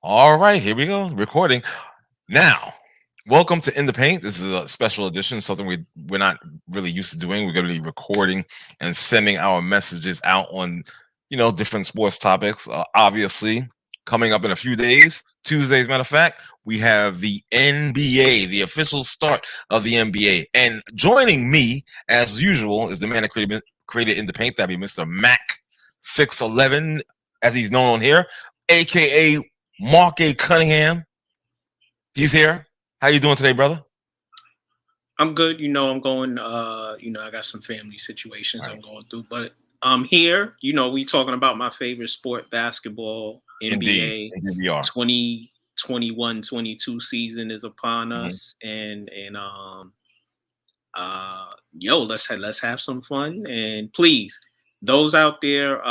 All right, here we go. Recording now. Welcome to In the Paint. This is a special edition, something we're not really used to doing. We're going to be recording and sending our messages out on, different sports topics. Obviously, coming up in a few days, Tuesday, as a matter of fact, we have the NBA, the official start of the NBA. And joining me, as usual, is the man that created In the Paint. That'd be Mr. MAC611, as he's known on here, aka Mark A. Cunningham. He's here. How you doing today, brother? I'm good. I'm going, I got some family situations I'm going through, but I'm here. We talking about my favorite sport, basketball, NBA. Indeed we are. 2021-22 season is upon us. And let's have some fun. And please, those out there,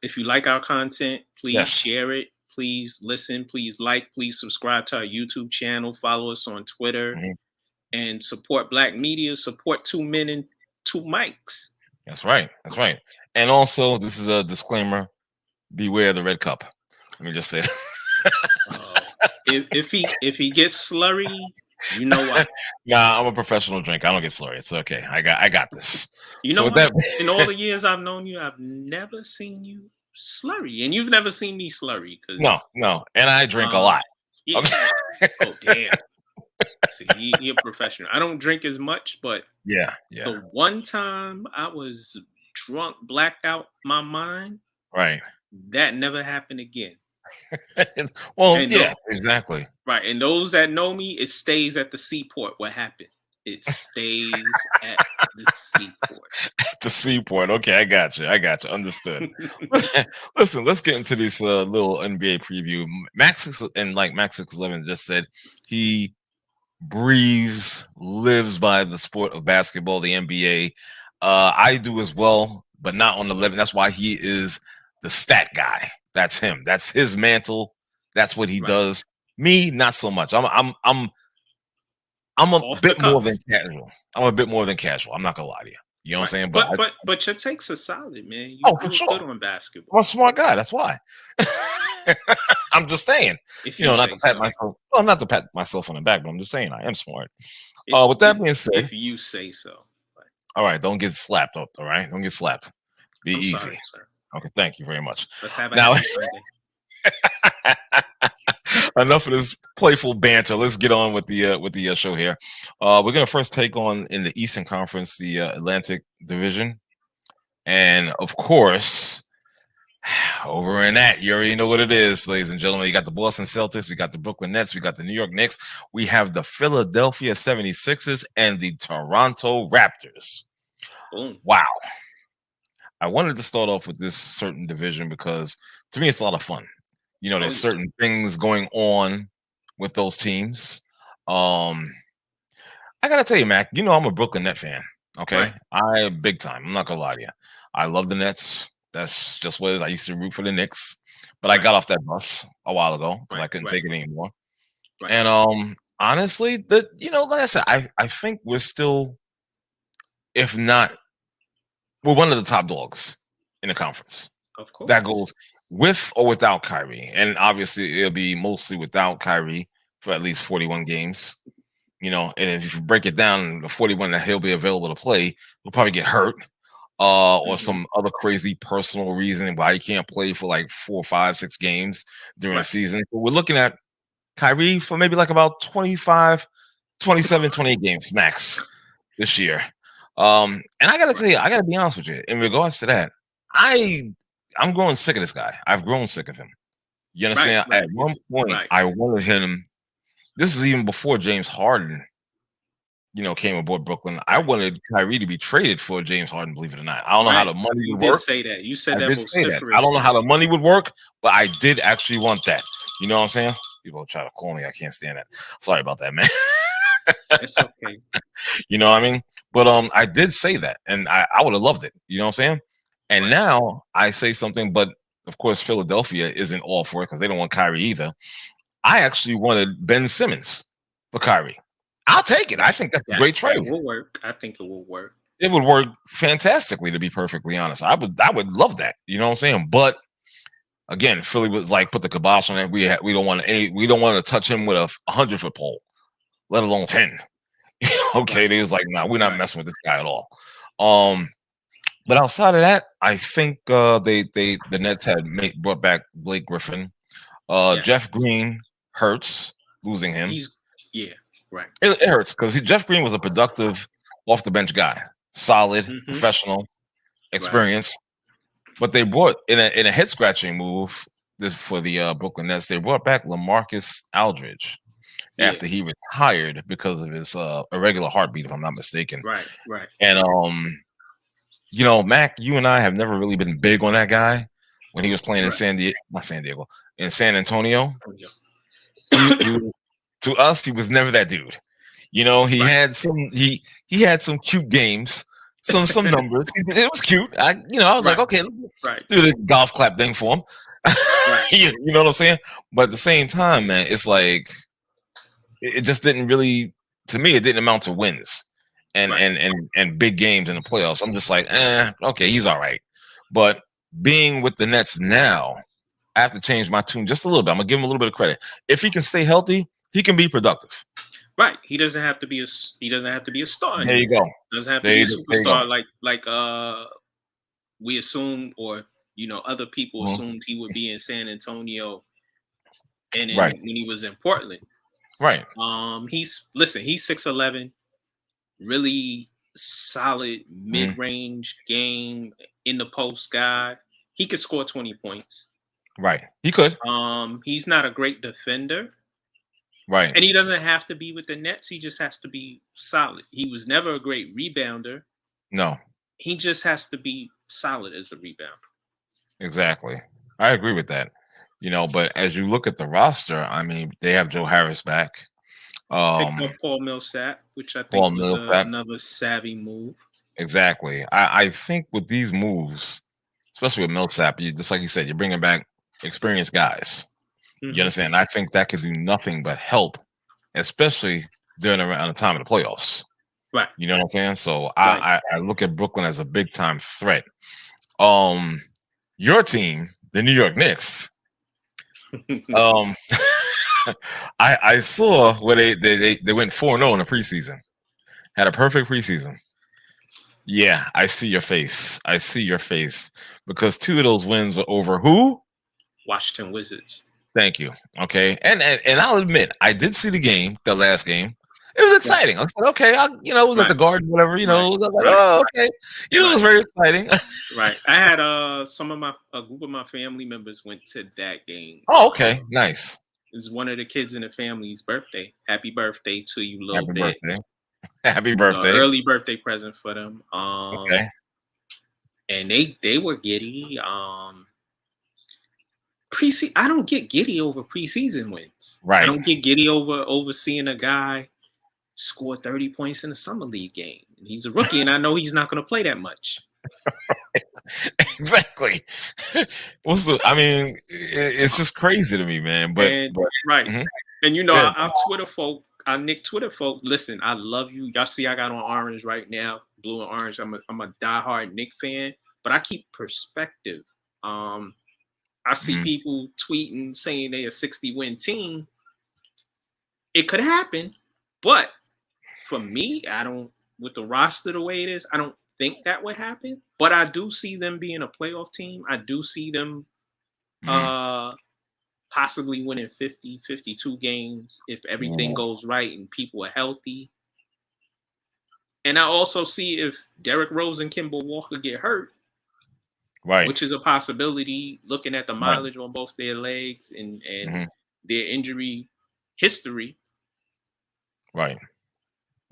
if you like our content, please share it. Please listen, please like, please subscribe to our YouTube channel, follow us on Twitter, and support Black media, support 2 Men and 2 Mics. That's right. And also, this is a disclaimer, beware the red cup. Let me just say if he gets slurry, you know what? Nah, I'm a professional drinker. I don't get slurry. It's okay. I got this. In all the years I've known you, I've never seen you slurry, and you've never seen me slurry. No, and I drink a lot. Yeah. Oh damn! See, you're a professional. I don't drink as much, but yeah. The one time I was drunk, blacked out my mind, right? That never happened again. Well, exactly. Right, and those that know me, it stays at the seaport. What happened? It stays at the seaport. At the seaport. Okay, I got you. Understood. Listen, let's get into this little NBA preview. MAC611 just said he breathes, lives by the sport of basketball, the NBA. I do as well, but not on the level. That's why he is the stat guy. That's him. That's his mantle. That's what he does. Me, not so much. I'm a bit more than casual. I'm not gonna lie to you. You know what I'm saying? But your takes are solid, man. For sure. Good on basketball. I'm a smart guy. That's why. I'm just saying. Not to pat myself. Well, not to pat myself on the back, but I'm just saying I am smart. With that being said, if you say so. Right. All right, don't get slapped up. All right, don't get slapped. Be easy. Sorry, sir. Okay, thank you very much. Let's have a enough of this playful banter. Let's get on with the show here. We're gonna first take on in the Eastern Conference the Atlantic Division, and of course, over in that, you already know what it is, ladies and gentlemen. You got the Boston Celtics, we got the Brooklyn Nets, we got the New York Knicks, we have the Philadelphia 76ers, and the Toronto Raptors. Boom. Wow. I wanted to start off with this certain division because to me it's a lot of fun. There's certain things going on with those teams. I gotta tell you, Mac, I'm a Brooklyn Net fan. Okay. Right. Big time. I'm not gonna lie to you. I love the Nets. That's just what it is. I used to root for the Knicks, but I got off that bus a while ago because I couldn't take it anymore. Right. And honestly, like I said, I think we're still, if not, we're one of the top dogs in the conference. Of course. That goes with or without Kyrie. And obviously it'll be mostly without Kyrie for at least 41 games. And if you break it down, the 41 that he'll be available to play, he'll probably get hurt. Or some other crazy personal reason why he can't play for like 4, 5, 6 games during the season. But we're looking at Kyrie for maybe like about 25, 27, 28 games max this year. And I gotta tell you, I gotta be honest with you. In regards to that, I'm growing sick of this guy. I've grown sick of him. You understand? At one point, I wanted him. This is even before James Harden, came aboard Brooklyn. I wanted Kyrie to be traded for James Harden, believe it or not. I don't know how the money would work. You did say that. You said that vociferously. I don't know how the money would work, but I did actually want that. You know what I'm saying? People try to call me. I can't stand that. Sorry about that, man. It's okay. You know what I mean? But I did say that, and I would have loved it. You know what I'm saying? And now I say something, but of course Philadelphia isn't all for it because they don't want Kyrie either. I actually wanted Ben Simmons for Kyrie. I'll take it. I think that's a great trade. It will work. I think it will work. It would work fantastically, to be perfectly honest. I would love that. You know what I'm saying? But Again, Philly was like put the kibosh on it. We don't want to touch him with a 100-foot pole, let alone 10. Okay, Right. they was like, nah, we're not Right. messing with this guy at all. But outside of that, I think the Nets had brought back Blake Griffin. Yes. Jeff Green hurts losing him. Yeah, right. It hurts because Jeff Green was a productive off the bench guy, solid, professional, Right. experienced. But they brought in a head scratching move this for the Brooklyn Nets. They brought back LaMarcus Aldridge Yeah. after he retired because of his irregular heartbeat, if I'm not mistaken. Right. Right. And Mac, you and I have never really been big on that guy when he was playing in in San Antonio. To us, he was never that dude. He had he had some cute games, some numbers. It was cute. I was like, okay, let's do the golf clap thing for him. You know what I'm saying? But at the same time, man, it's like it just didn't really, to me, it didn't amount to wins and big games in the playoffs. I'm just like, okay, he's all right. But being with the Nets now, I have to change my tune just a little bit. I'm gonna give him a little bit of credit. If he can stay healthy, he can be productive. Right. He doesn't have to be a star. There you go. Doesn't have to be a superstar like we assume, or other people assumed he would be in San Antonio and when he was in Portland. Right. He's 6'11", really solid mid-range game in the post guy. He could score 20 points. Right. He could. He's not a great defender. Right. And he doesn't have to be with the Nets. He just has to be solid. He was never a great rebounder. No. He just has to be solid as a rebounder. Exactly. I agree with that. But as you look at the roster, I mean, they have Joe Harris back. Picked up Paul Millsap, which I think was another savvy move. Exactly. I think with these moves, especially with Millsap, just like you said, you're bringing back experienced guys. You understand? I think that could do nothing but help, especially during around the time of the playoffs. Right. You know what I'm saying? So I look at Brooklyn as a big time threat. Your team, the New York Knicks. I saw where they went 4-0 in the preseason. Had a perfect preseason. Yeah, I see your face. I see your face. Because 2 of those wins were over who? Washington Wizards. Thank you. Okay. And I'll admit, I did see the last game. It was exciting. I was like, okay, it was at the Garden, whatever, it was like, oh, okay. It was very exciting. Right. I had a group of my family members went to that game. Oh, okay. Nice. It's one of the kids in the family's birthday. Happy birthday to you, little bit. Happy birthday. Early birthday present for them. Okay. And they were giddy. I don't get giddy over preseason wins. Right. I don't get giddy over seeing a guy score 30 points in a summer league game. And he's a rookie, and I know he's not going to play that much. Exactly. It's just crazy to me, man. But right. And our Twitter folk, our Nick Twitter folk, listen, I love you. Y'all see I got on orange right now, blue and orange. I'm a diehard Nick fan, but I keep perspective. I see people tweeting saying they're a 60-win team. It could happen, but for me, with the roster the way it is, I don't think that would happen. But I do see them being a playoff team. I do see them possibly winning 50, 52 games if everything goes right and people are healthy. And I also see if Derrick Rose and Kemba Walker get hurt, right, which is a possibility looking at the mileage on both their legs and their injury history. Right.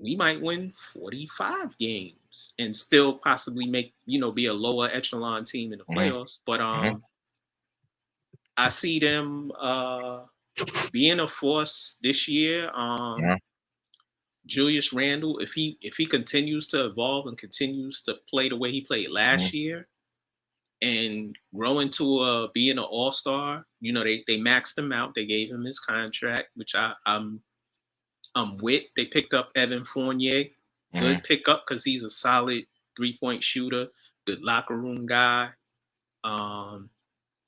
We might win 45 games and still possibly make, be a lower echelon team in the playoffs. But I see them being a force this year. Julius Randle, if he continues to evolve and continues to play the way he played last year and grow into being an all-star, they maxed him out. They gave him his contract, which I'm with. They picked up Evan Fournier. Good pickup because he's a solid 3-point shooter, good locker room guy.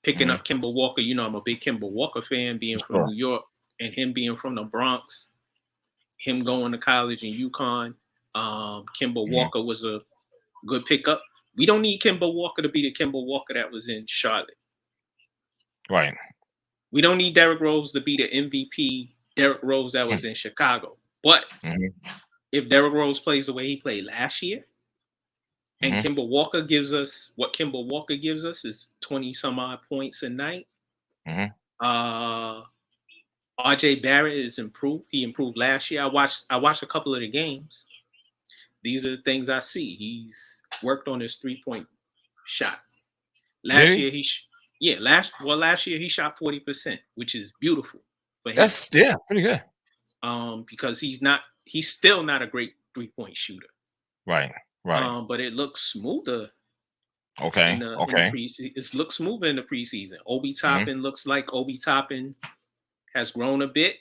picking up Kemba Walker. You know, I'm a big Kemba Walker fan, being from New York, and him being from the Bronx. Him going to college in UConn. Kemba Walker was a good pickup. We don't need Kemba Walker to be the Kemba Walker that was in Charlotte. Right. We don't need Derrick Rose to be the MVP Derrick Rose that was in Chicago. But if Derrick Rose plays the way he played last year, and Kemba Walker gives us what Kemba Walker gives us is 20 some odd points a night. RJ Barrett is improved. He improved last year. I watched a couple of the games. These are the things I see. He's worked on his 3-point shot. Last year he shot 40%, which is beautiful for him. That's pretty good. Because he's still not a great 3-point shooter. Right. But it looks smoother. Okay. In the preseason. It looks smoother in the preseason. Obi Toppin looks like Obi Toppin has grown a bit.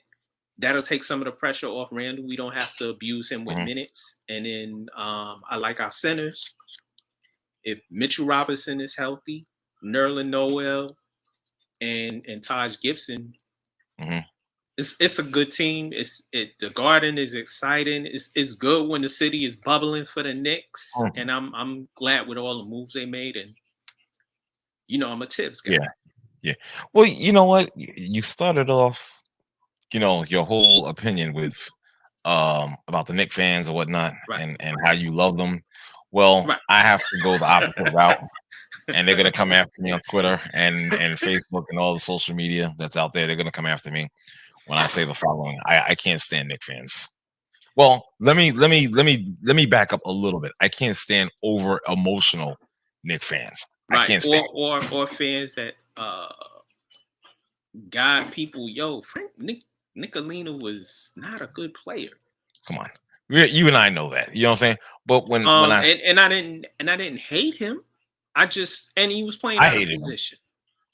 That'll take some of the pressure off Randall. We don't have to abuse him with minutes. And then I like our centers. If Mitchell Robinson is healthy, Nerlens Noel and Taj Gibson, it's a good team. The Garden is exciting. It's good when the city is bubbling for the Knicks, and I'm glad with all the moves they made. And I'm a Tibbs guy. Yeah. Well, you know what? You started off, your whole opinion with about the Knicks fans or whatnot, and how you love them. Well, I have to go the opposite route, and they're gonna come after me on Twitter and Facebook and all the social media that's out there. They're gonna come after me when I say the following. I can't stand Knicks fans. Well, let me back up a little bit. I can't stand over emotional Knicks fans. I can't stand or fans that guide people. Frank Nicolina was not a good player. Come on, you and I know that. You know what I'm saying? But when I didn't hate him. He was playing out of position.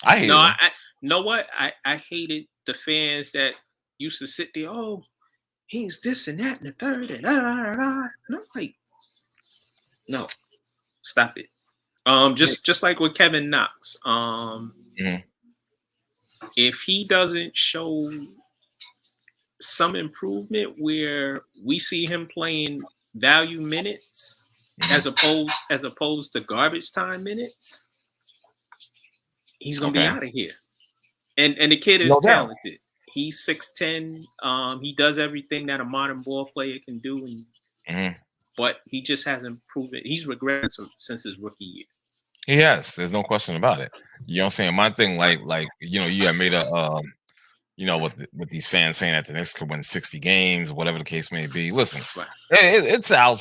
I hated him. I know what I hated the fans that used to sit there. Oh, he's this and that and the third and and I'm like, no, stop it. Just like with Kevin Knox. If he doesn't show some improvement where we see him playing value minutes as opposed to garbage time minutes, he's gonna be out of here. And the kid is talented. He's 6'10". He does everything that a modern ball player can do, but he just hasn't proven. He's regressed since his rookie year. He has. There's no question about it. You know what I'm saying? My thing, like you have made a with these fans saying that the Knicks could win 60 games, whatever the case may be. Listen, it's out.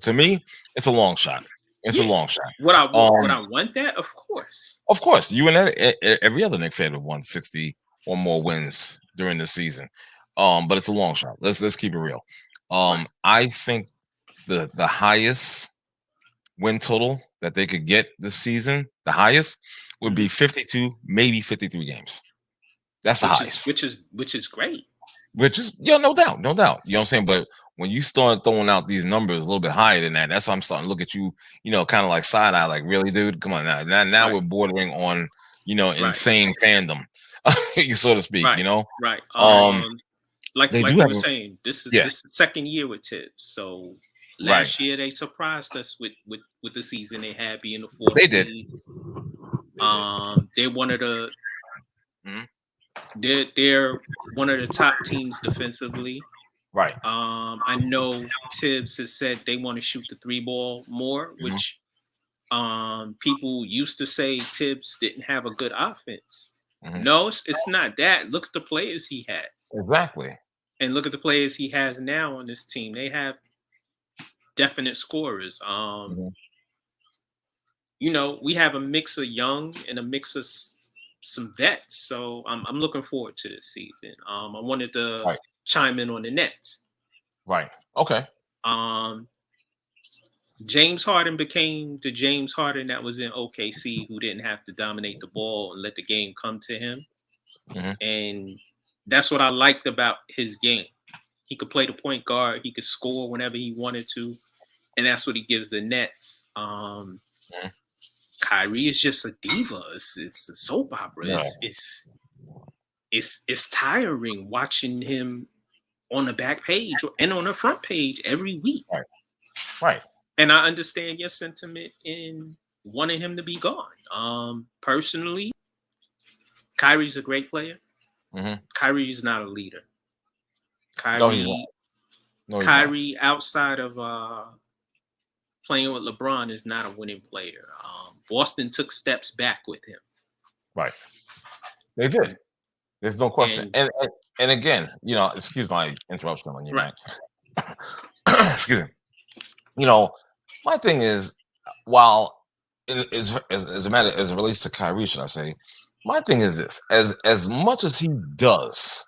To me, it's a long shot. It's a long shot. Would I want that? Of course. Of course. You and every other Knicks fan have won 60 or more wins during the season. But it's a long shot. Let's keep it real. I think the highest win total that they could get this season, the highest would be 52, maybe 53 games. That's the highest. Which is great. Which is no doubt. You know what I'm saying? But when you start throwing out these numbers a little bit higher than that, that's why I'm starting to look at you, kind of like side eye, like, really, dude? Come on now we're bordering on, insane fandom, so to speak. Right. Like we were saying, this is the second year with Tibbs. So last year they surprised us with the season they had, being the fourth. They did. They're one of the they're one of the top teams defensively. Right. I know Tibbs has said they want to shoot the 3-ball more, which people used to say Tibbs didn't have a good offense. No, it's not that. Look at the players he had. Exactly. And look at the players he has now on this team. They have definite scorers. We have a mix of young and a mix of some vets. So I'm looking forward to this season. I wanted to chime in on the Nets. Right. Okay. James Harden became the James Harden that was in OKC, who didn't have to dominate the ball and let the game come to him. And that's what I liked about his game. He could play the point guard. He could score whenever he wanted to. And that's what he gives the Nets. Kyrie is just a diva. It's a soap opera. Yeah. It's tiring watching him on the back page and on the front page every week. Right. And I understand your sentiment in wanting him to be gone. Personally, Kyrie's a great player. Mm-hmm. Kyrie's not a leader. Kyrie, Kyrie outside of playing with LeBron is not a winning player. Boston took steps back with him. Right. They did. There's no question. And again, excuse my interruption on you, right? Excuse me. My thing is, while as a matter as it relates to Kyrie, should I say, my thing is this: as much as he does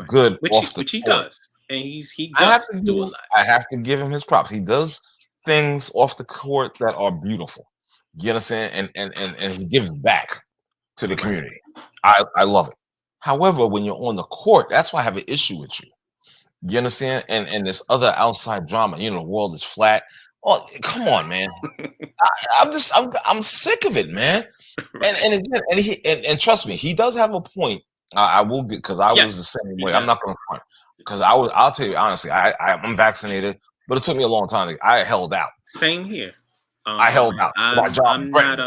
good which he does, and he does do a lot. I have to give him his props. He does things off the court that are beautiful. You understand? And he gives back to the community. I love it. However, when you're on the court, that's why I have an issue with you. You understand? And this other outside drama, the world is flat. Oh, come on, man. I'm sick of it, man. And again, and trust me, he does have a point. I will get, because I was the same way. I'm not going to front, because I'll tell you honestly, I'm vaccinated, but it took me a long time. I held out. Same here. I held out. I'm not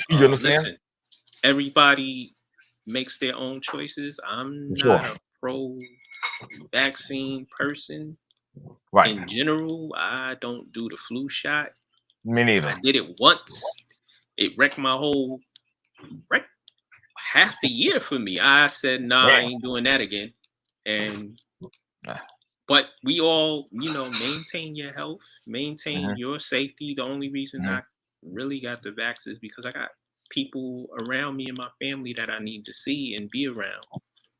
you understand? Listen, everybody makes their own choices. I'm not a pro-vaccine person. Right. In general, I don't do the flu shot. Me neither. I did it once. It wrecked half the year for me. I said, nah, I ain't doing that again. But we all, maintain your health, maintain your safety. The only reason I really got the vax is because I got people around me and my family that I need to see and be around.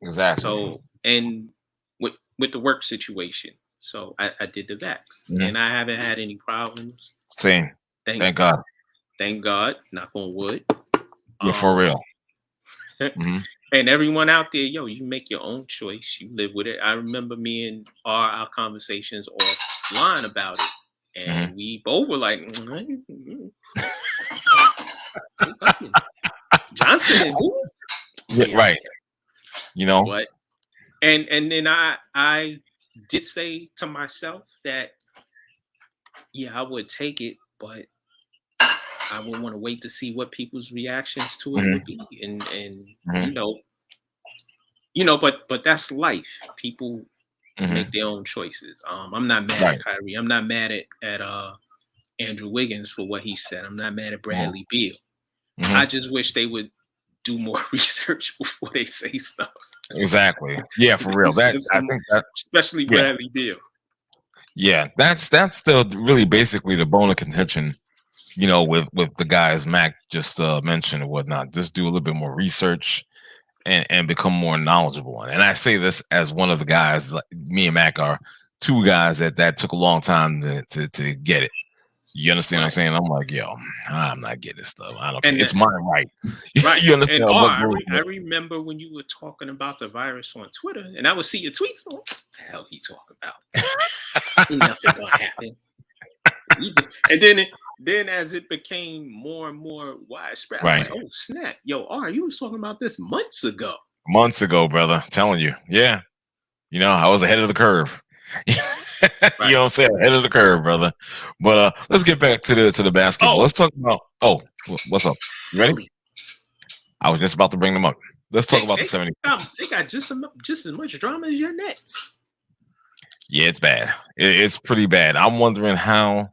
Exactly. So, and with the work situation. So I did the vax, and I haven't had any problems. Same. Thank God. Thank God. Knock on wood. Yeah, for real. And everyone out there, you make your own choice. You live with it. I remember me and our conversations offline about it, and we both were like, Johnson and who? Yeah, right. What? And then I did say to myself that, I would take it, but I would want to wait to see what people's reactions to it would be, but that's life. People make their own choices. I'm not mad at Kyrie. I'm not mad at Andrew Wiggins for what he said. I'm not mad at Bradley Beal. I just wish they would do more research before they say stuff. Exactly. Yeah, for real. I think that, especially Bradley Beal. Yeah, that's really basically the bone of contention. With the guys Mac just mentioned and whatnot. Just do a little bit more research and become more knowledgeable. And I say this as one of the guys. Like me and Mac are two guys that took a long time to get it. You understand what I'm saying? I'm like, yo, I'm not getting this stuff. I don't care. It's my right. Right. You understand? I remember when you were talking about the virus on Twitter, and I would see your tweets. What the hell he talking about? Nothing gonna happen. And then as it became more and more widespread, I was like, oh snap. Yo, you was talking about this months ago. Months ago, brother. I'm telling you. Yeah. I was ahead of the curve. You know what I'm saying? Ahead of the curve, brother. But let's get back to the basketball. Let's talk about what's up? You ready? I was just about to bring them up. Let's talk about the 70. They got just as much drama as your Nets. Yeah, it's bad. It's pretty bad. I'm wondering how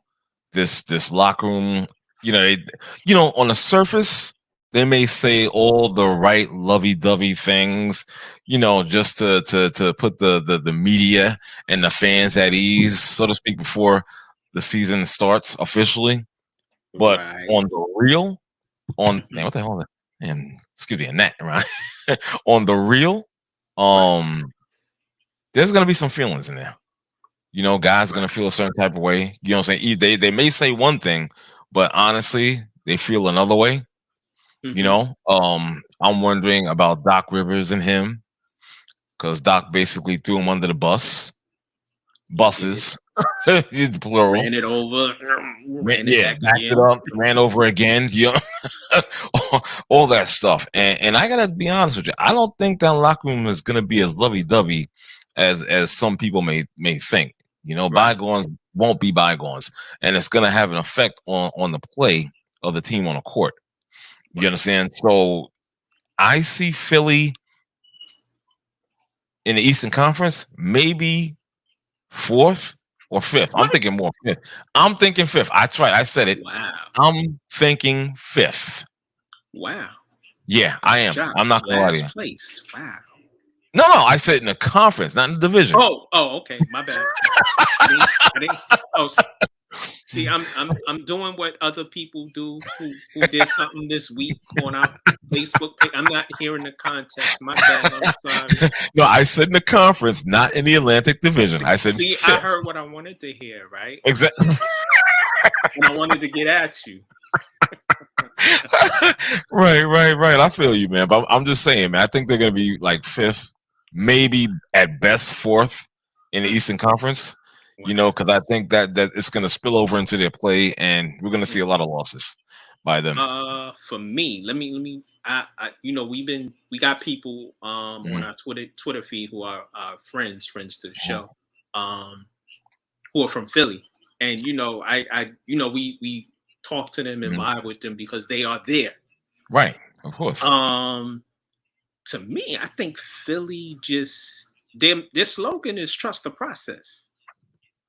this locker room, on the surface, they may say all the right lovey-dovey things, just to put the media and the fans at ease, so to speak, before the season starts officially. But on the real, man, what the hell is that? And excuse me, a gnat, right? On the real, there's gonna be some feelings in there. Guys are gonna feel a certain type of way. You know what I'm saying? They may say one thing, but honestly, they feel another way. I'm wondering about Doc Rivers and him, because Doc basically threw him under the bus buses, plural. Ran it over, ran it Yeah, back backed it again. up, ran over again. You know, all that stuff. And I gotta be honest with you, I don't think that locker room is gonna be as lovey dovey as some people may think. You know, Right. bygones won't be bygones, and it's gonna have an effect on the play of the team on the court. You Right. understand? So I see Philly in the Eastern Conference, maybe fourth or fifth. I'm What? thinking more fifth. I'm thinking fifth. I tried. I said it. Wow. I'm thinking fifth. Wow. Yeah, I am. Job. I'm not gonna lie to you. Last place. Wow. No, I said in the conference, not in the division. Oh, okay. My bad. I didn't. Oh, see, I'm doing what other people do who did something this week on our Facebook page. I'm not hearing the context. My bad. I'm sorry. No, I said in the conference, not in the Atlantic Division. I said See, fifth. I heard what I wanted to hear, right? Exactly. And I wanted to get at you. Right. I feel you, man. But I'm just saying, man. I think they're gonna be like fifth, maybe at best fourth in the Eastern Conference. You know, because I think that it's gonna spill over into their play, and we're gonna see a lot of losses by them. For me, let me. We got people on our Twitter feed who are friends to the show, who are from Philly, and we talk to them and vibe with them because they are there. Right, of course. To me, I think Philly their slogan is trust the process.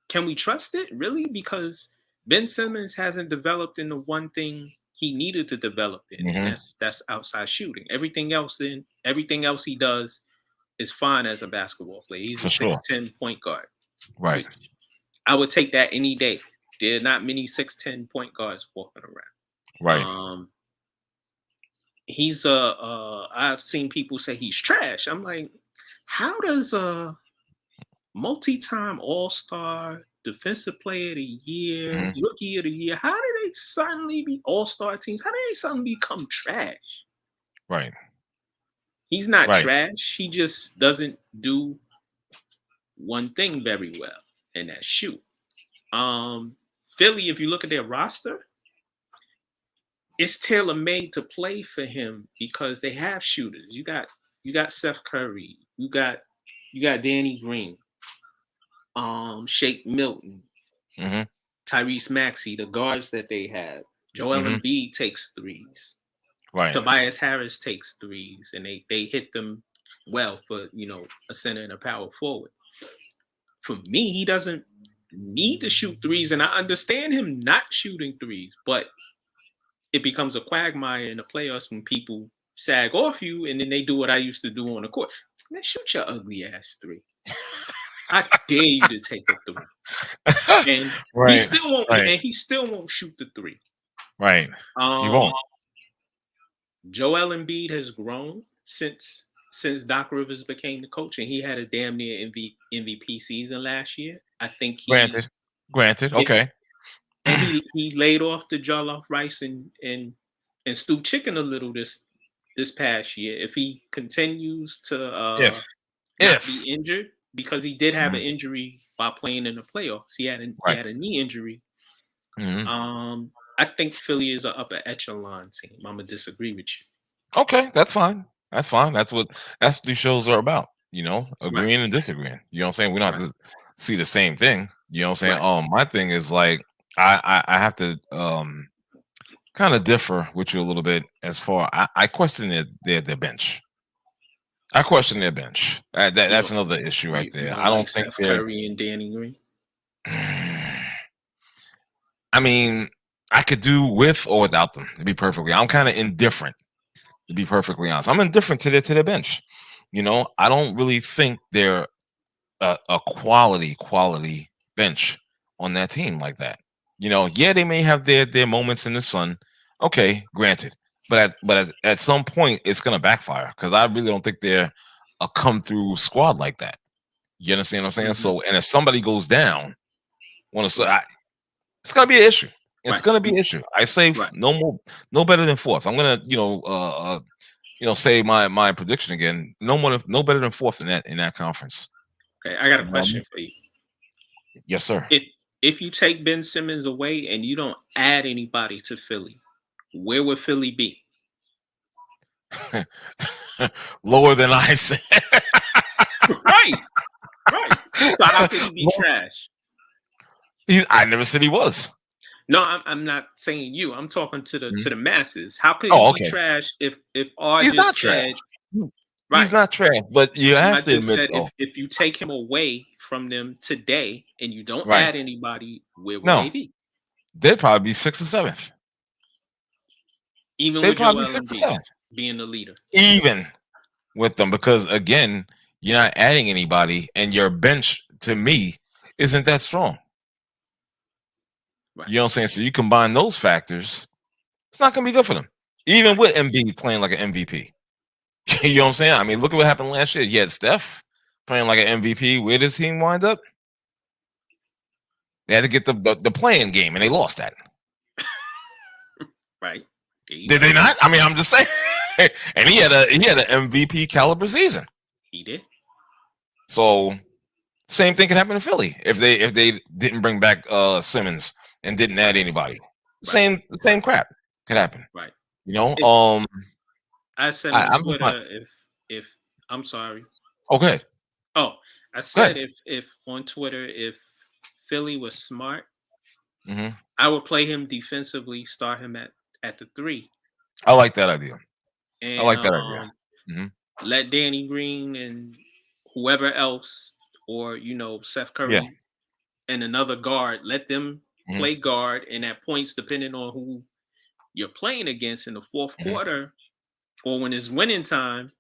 Can we trust it really? Because Ben Simmons hasn't developed in the one thing he needed to develop in. And that's outside shooting. Everything else he does is fine as a basketball player. He's a 6'10" point guard. Right. I would take that any day. There are not many 6'10" point guards walking around. Right. He's I've seen people say he's trash. I'm like, how does a multi-time all-star, defensive player of the year, rookie of the year, how do they suddenly be all-star teams? How do they suddenly become trash? Right. He's not trash. He just doesn't do one thing very well, and that's shoot. Philly, if you look at their roster, it's tailor-made to play for him because they have shooters. You got Seth Curry. You got Danny Green. Shake Milton, Tyrese Maxey, the guards that they have. Joel Embiid takes threes. Right. Tobias Harris takes threes, and they hit them well for a center and a power forward. For me, he doesn't need to shoot threes, and I understand him not shooting threes, but it becomes a quagmire in the playoffs when people sag off you, and then they do what I used to do on the court. Man, shoot your ugly ass three. I dare you to take a three, and he still won't. And he still won't shoot the three. Right. He won't. Joel Embiid has grown since Doc Rivers became the coach, and he had a damn near MVP season last year. I think Granted. Okay. And he laid off the jollof rice and stewed chicken a little this past year. If he continues to not be injured. Because he did have an injury while playing in the playoffs. He had a knee injury. I think Philly is an upper echelon team. I'm gonna disagree with you. Okay, that's fine. That's what these shows are about. Agreeing and disagreeing. You know what I'm saying? We don't have to see the same thing. You know what I'm saying? My thing is like I have to kind of differ with you a little bit as far. I question their bench. I question their bench. That's another issue right there. I don't think they're Curry and Danny Green. I mean, I could do with or without them. To be perfectly, I'm kind of indifferent. To be perfectly honest, I'm indifferent to their bench. I don't really think they're a quality bench on that team like that. Yeah, they may have their moments in the sun. Okay, granted. But at some point, it's going to backfire because I really don't think they're a come through squad like that. You understand what I'm saying? So, and if somebody goes down, it's going to be an issue. It's going to be an issue. I say no better than fourth. I'm going to say my prediction again. No better than fourth in that conference. Okay, I got a question for you. Yes, sir. If you take Ben Simmons away and you don't add anybody to Philly, where would Philly be? Lower than I said. Right, right. So how could he be trash? I never said he was. No, I'm not saying you. I'm talking to Mhm. the masses. How could he Oh, be okay. trash if R He's not just trash. said He's right? not trash, but you I have to just admit, said though. if you take him away from them today and you don't Right. add anybody, where would No, they be? they'd probably be 6th or 7th. Even They'd with probably be Joel 6th or Embiid 7th. being the leader. Even with them, because again, you're not adding anybody, and your bench to me isn't that strong. Right. You know what I'm saying? So you combine those factors, it's not going to be good for them. Even with Embiid playing like an MVP. You know what I'm saying? I mean, look at what happened last year. You had Steph playing like an MVP. Where does he wind up? They had to get the playing game, and they lost that. Right. Did they not? I mean, I'm just saying. And he had an MVP caliber season. He did. So same thing could happen in Philly if they didn't bring back Simmons and didn't add anybody. Right. Same crap could happen. Right. You know. I said on I'm just not. Twitter if I'm sorry. Okay. Oh, I Go said ahead. if on Twitter if Philly was smart, Hmm. I would play him defensively, start him at the 3, I like that idea. I and like that idea. Hmm. let Danny Green and whoever else, or Seth Yeah. Curry and another guard, let them Hmm. play guard, and at points depending on who you're playing against in the fourth Hmm. quarter or when it's winning time,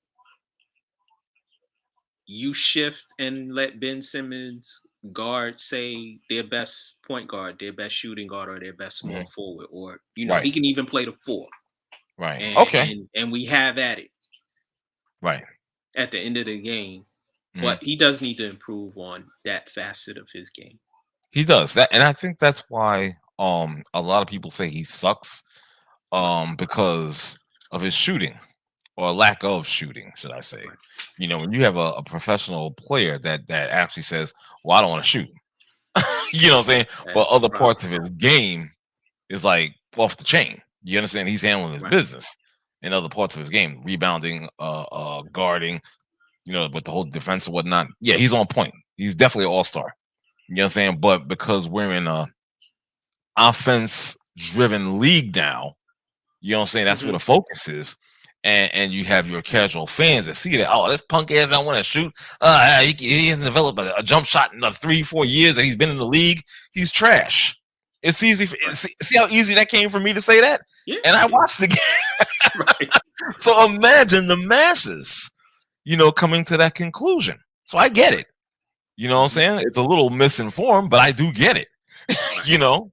you shift and let Ben Simmons guard, say, their best point guard, their best shooting guard, or their best Hmm. small forward, or Right. he can even play the 4, Right. and Okay. we have at it Right. at the end of the game. Hmm. But he does need to improve on that facet of his game. He does that, and I think that's why a lot of people say he sucks Right, because of his shooting or lack of shooting, should I say? right. When you have a professional player that actually says, "Well, I don't want to shoot," you know what I'm saying? But That's the other problem. parts of his game is like off the chain. You understand? He's handling his Right, business in other parts of his game, rebounding, guarding, with the whole defense and whatnot. Yeah, he's on point. He's definitely an all-star. You know what I'm saying? But because we're in a offense-driven league now, you know what I'm saying? That's where hmm the focus is. And you have your casual fans that see that, oh, this punk ass don't want to shoot. He hasn't developed a jump shot in 3-4 years that he's been in the league. He's trash. It's easy. right. See how easy that came for me to say that? Yeah, And I yeah. watched the game. Right. So imagine the masses, coming to that conclusion. So I get it. You know what I'm hmm saying? It's a little misinformed, but I do get it. Right. you know?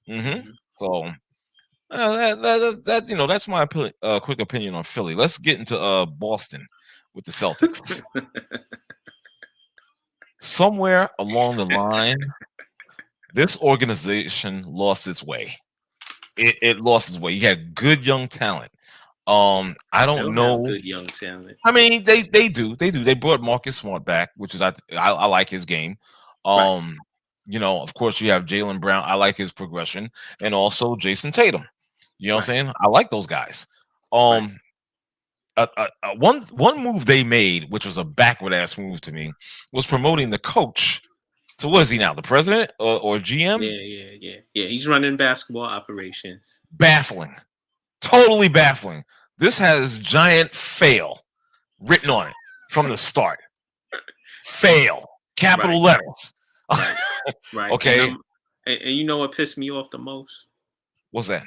hmm hmm So that's my quick opinion on Philly. Let's get into Boston with the Celtics. Somewhere along the line, this organization lost its way. It lost its way. You had good young talent. I Still don't have know. good young talent. I mean, they do. They brought Marcus Smart back, which is I like his game. Right. Um, of course, you have Jalen Brown. I like his progression, and also Jason Tatum. You know what Right. I'm saying? I like those guys. Right. Um, one move they made, which was a backward ass move to me, was promoting the coach to what is he now, the president or GM? Yeah. He's running basketball operations. Baffling, totally baffling. This has giant fail written on it from the start. Fail, Right. capital letters. Right. Right. Okay, And you know what pissed me off the most? what's that?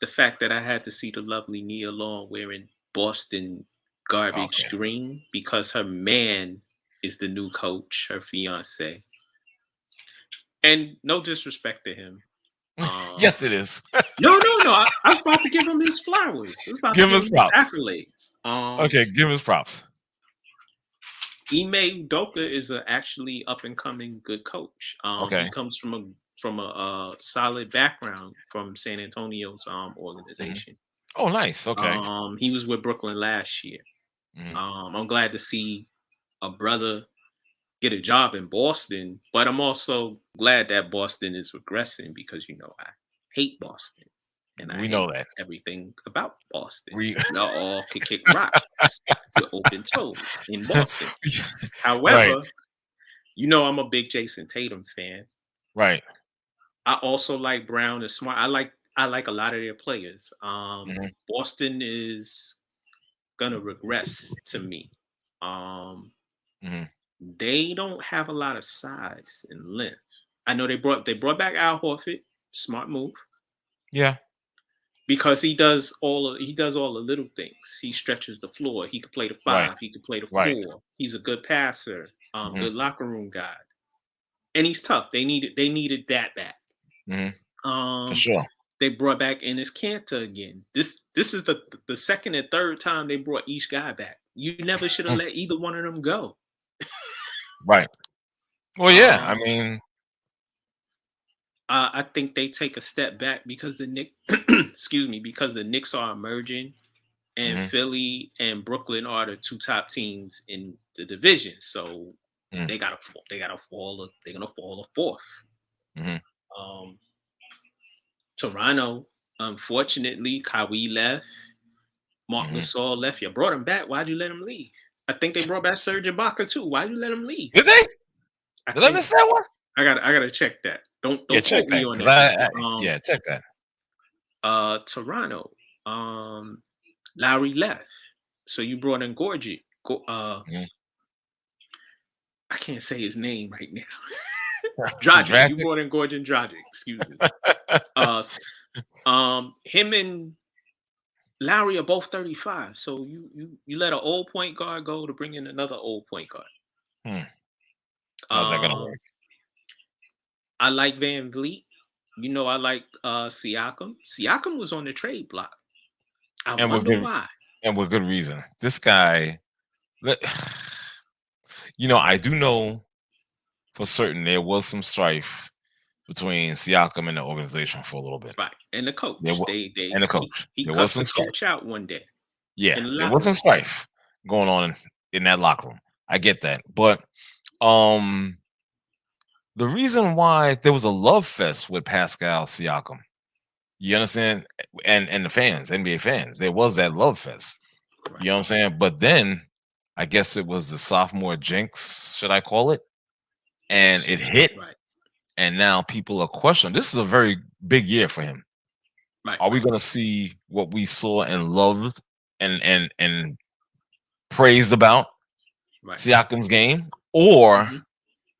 The fact that I had to see the lovely Nia Long wearing Boston garbage Okay, green because her man is the new coach, her fiance. And no disrespect to him. yes, it is. No. I was about to give him his flowers. I was about to Give him give his him his props. accolades. Okay, give him his props. Ime Udoka is a actually up and coming good coach. Okay. He comes from a solid background from San Antonio's Mhm. organization. Oh, nice. Okay. He was with Brooklyn last year. Mhm. I'm glad to see a brother get a job in Boston. But I'm also glad that Boston is regressing because I hate Boston and I We hate know that. everything about Boston. We Y'all all could kick rocks with open toes in Boston. right, However, I'm a big Jason Tatum fan. right. I also like Brown and Smart. I like a lot of their players. Mhm, Boston is gonna regress to me. Um, mhm. they don't have a lot of size and length. I know they brought back Al Horford, smart move, Yeah, because he does all the little things. He stretches the floor. He could play the right, five. He could play the right. four. He's a good passer. Mhm, Good locker room guy, and he's tough. They needed that back. mhm. For Um, sure. they brought back Ennis Cantor again. This is the second and third time they brought each guy back. You never should have Mm, let either one of them go. right. Well, yeah. I Um, mean, I think they take a step back because the Knicks, excuse me, because the Knicks are emerging, and mhm, Philly and Brooklyn are the two top teams in the division. So mm, they're gonna fall a fourth. mhm, Um, Toronto, unfortunately, Kawhi left. Mark mhm. Gasol left. You brought him back. Why'd you let him leave? I think they brought back Serge Ibaka too. Why'd you let him leave? Did they? I Did I think miss that one? I gotta check that. Don't Yeah, don't check quote me that. on 'Cause that. yeah, check that. Toronto, um, Lowry left, so you brought in Gorgie. Mhm. I can't say his name right now. Dragic. You Dragic? brought in Gorgon Dragic. Excuse me. Uh, him and Lowry are both 35. So you let an old point guard go to bring in another old point guard. Hmm. How's that gonna Um, work? I like Van Vliet. I like Siakam. Siakam was on the trade block. I And with wonder good why. reason. This guy, let- I do know for certain there was some strife between Siakam and the organization for a little bit. Right. And the There coach. was, They and the he, coach. he There was cussed some the strife. coach out one day Yeah, in the there was locker some room. strife going on in that locker room. I get that, but um, the reason why there was a love fest with Pascal Siakam, you understand, and the fans, NBA fans, there was that love fest. You Right. know what I'm saying? But then I guess it was the sophomore jinx, should I call it? And it hit, Right. and now people are questioning. This is a very big year for him. Right. Are we Right. going to see what we saw and loved and praised about Right. Siakam's game, or Mhm.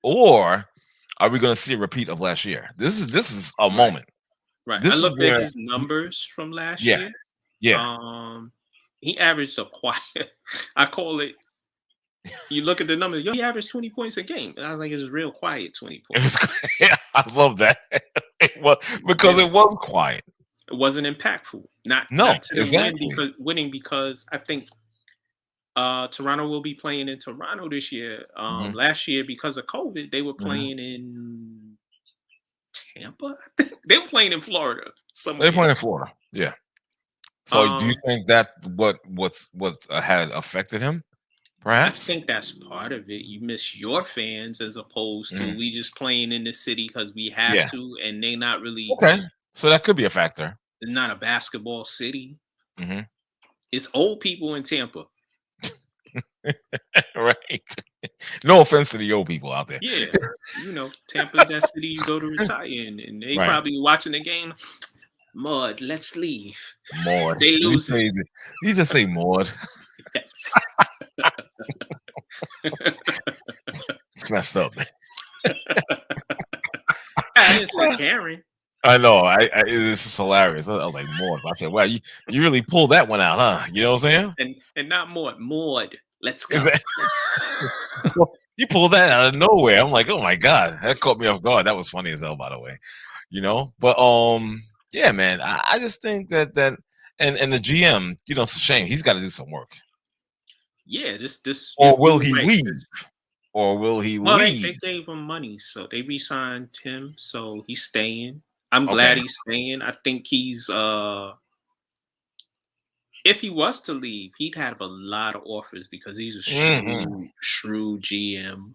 or are we going to see a repeat of last year? This is a Right. moment. Right. I This is looked at where, his numbers from last yeah, year. yeah, Um, he averaged a quiet. I call it. You look at the numbers. Yo, he averaged 20 points a game. And I was like, it's real quiet 20 it was. points. Yeah, I love that. It was because Real. it was quiet. It wasn't impactful. Not No, to them exactly. winning because I think Toronto will be playing in Toronto this year. Hmm. Last year because of COVID, they were Hmm. playing in Tampa. I think they were playing in Florida They're somewhere. playing in Florida. Yeah. So do you Um, think that what had affected him? I Perhaps. think that's part of it. You miss your fans as opposed to Mm, we just playing in the city because we have yeah. to, and they not really. Okay. So that could be a factor. They're not a basketball city. Hmm. It's old people in Tampa. Right. No offense to the old people out there. Yeah, Tampa's that city you go to retire in, and they Right. probably watching the game. Mud, let's leave. Maud. They losing. You just say Maud. Yes. It's messed up, man. I didn't say Karen. I know. This is hilarious. I was like Maud. I said, wow, you really pulled that one out, huh? You know what I'm saying? And not Maud. Maud, let's Is go. that you pulled that out of nowhere? I'm like, oh my god, that caught me off guard. That was funny as hell, by the way. But yeah, man. I just think that and the GM, it's a shame. He's got to do some work. Yeah, this Or will you're he right. leave? Or will he Well, leave? they gave him money, so they re-signed him, so he's staying. I'm glad Okay. he's staying. I think if he was to leave, he'd have a lot of offers because he's a shrewd GM.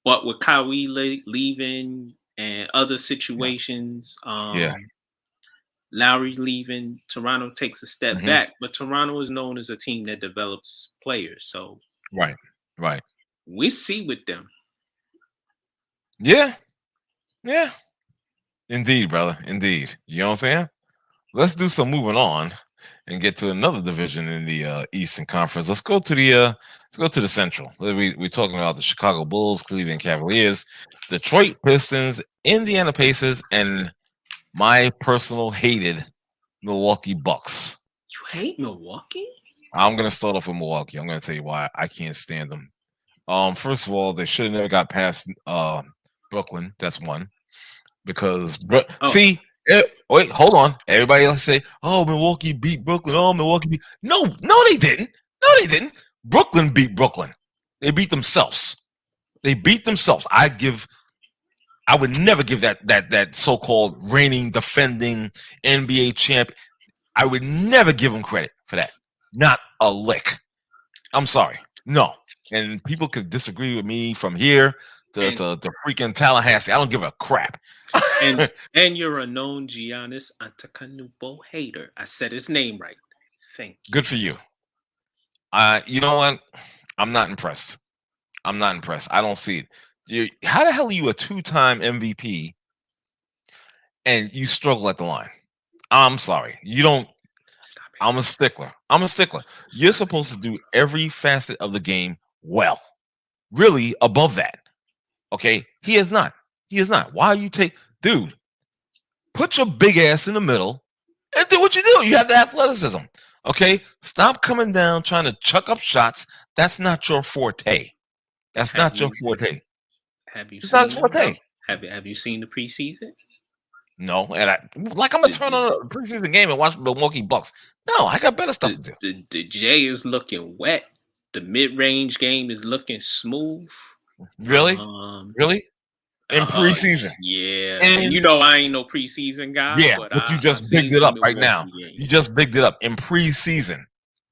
But with Kyrie leaving and other situations, Lowry leaving, Toronto takes a step back. But Toronto is known as a team that develops players. So right. We see with them. Yeah. Indeed, brother. Indeed. You know what I'm saying? Let's do some moving on and get to another division in the Eastern Conference. Let's go to the Central. We're talking about the Chicago Bulls, Cleveland Cavaliers, Detroit Pistons, Indiana Pacers, and my personal hated Milwaukee Bucks. You hate Milwaukee? I'm gonna start off with Milwaukee. I'm gonna tell you why I can't stand them. First of all, they should have never got past Brooklyn. That's one. Because see, wait, hold on. Everybody else say, "Oh, Milwaukee beat Brooklyn." Oh, Milwaukee beat. No, they didn't. No, they didn't. Brooklyn beat Brooklyn. They beat themselves. I would never give that so-called reigning, defending NBA champ. I would never give him credit for that. Not a lick. I'm sorry. No. And people could disagree with me from here to freaking Tallahassee. I don't give a crap. and you're a known Giannis Antetokounmpo hater. I said his name right. Thank you. Good for you. You know what? I'm not impressed. I don't see it. How the hell are you a 2-time MVP and you struggle at the line? I'm sorry. You don't. I'm a stickler. You're supposed to do every facet of the game well. Really above that. Okay? He is not. Why you dude, put your big ass in the middle and do what you do. You have the athleticism. Okay? Stop coming down trying to chuck up shots. That's not your forte. Have you seen the preseason? No, and I'm gonna turn on a preseason game and watch Milwaukee Bucks. No, I got better stuff to do. The J is looking wet. The mid-range game is looking smooth. Really? In preseason. Yeah. And you know I ain't no preseason guy. Yeah, but you just bigged it up right now. You just bigged it up in preseason.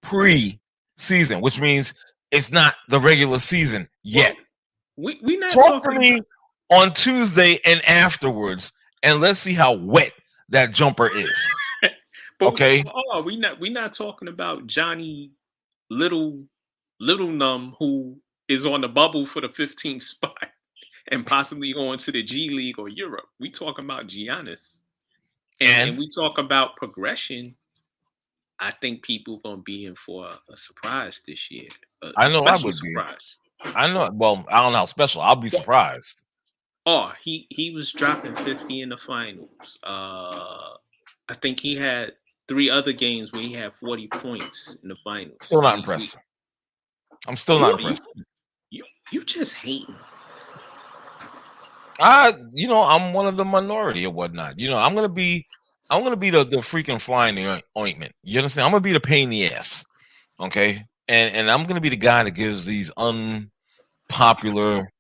Preseason, which means it's not the regular season yet. Well, we not talk to me on Tuesday and afterwards, and let's see how wet that jumper is. Okay. We not talking about Johnny Little Numb, who is on the bubble for the 15th spot and possibly going to the G League or Europe. We talking about Giannis, and we talk about progression. I think people gonna be in for a surprise this year. I know I would surprise. I know. Well, I don't know how special. I'll be surprised. Oh, he was dropping 50 in the finals. I think he had 3 other games where he had 40 points in the finals. Still not impressed. I'm still not impressed. You just hating. I'm one of the minority or whatnot. I'm gonna be the freaking fly in the ointment. You understand? I'm gonna be the pain in the ass. Okay, and I'm gonna be the guy that gives these unpopular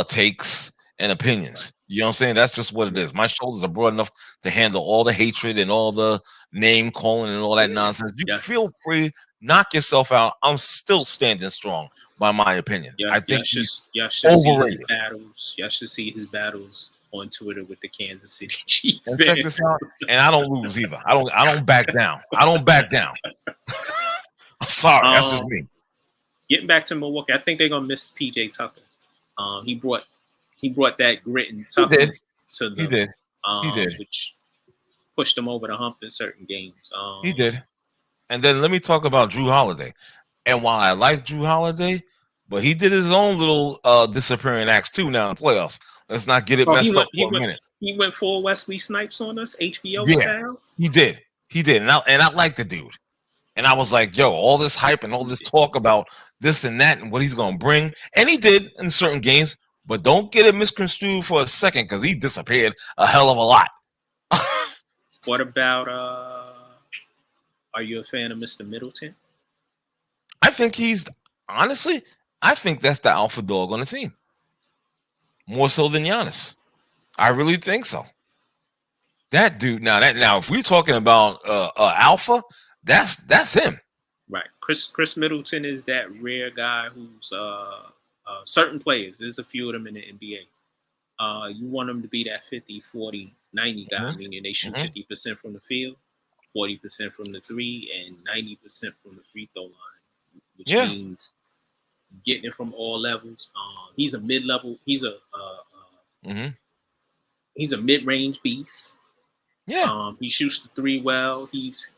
takes and opinions. You know what I'm saying? That's just what it is. My shoulders are broad enough to handle all the hatred and all the name calling and all that nonsense. You feel free, knock yourself out. I'm still standing strong by my opinion. I think he's overrated. Y'all should see his battles on Twitter with the Kansas City Chiefs. And check this out. And I don't lose either. I don't back down. I'm sorry, that's just me. Getting back to Milwaukee, I think they're gonna miss PJ Tucker. He brought that grit and toughness to them. He did. Which pushed them over the hump in certain games. He did. And then let me talk about Drew Holiday. And while I like Drew Holiday, but he did his own little disappearing acts too now in the playoffs. Let's not get it messed up for a minute. He went full Wesley Snipes on us, HBO style. He did. And I like the dude. And I was like, yo, all this hype and all this talk about this and that and what he's going to bring. And he did in certain games. But don't get it misconstrued for a second because he disappeared a hell of a lot. What about, are you a fan of Mr. Middleton? I think I think that's the alpha dog on the team. More so than Giannis. I really think so. That dude, now if we're talking about alpha, That's him. Right. Chris Middleton is that rare guy who's certain players. There's a few of them in the NBA. You want them to be that 50, 40, 90 guy, meaning they shoot 50% from the field, 40% from the three, and 90% from the free throw line, which means getting it from all levels. He's a mid-level. He's a he's a mid-range beast. Yeah. He shoots the three well. He's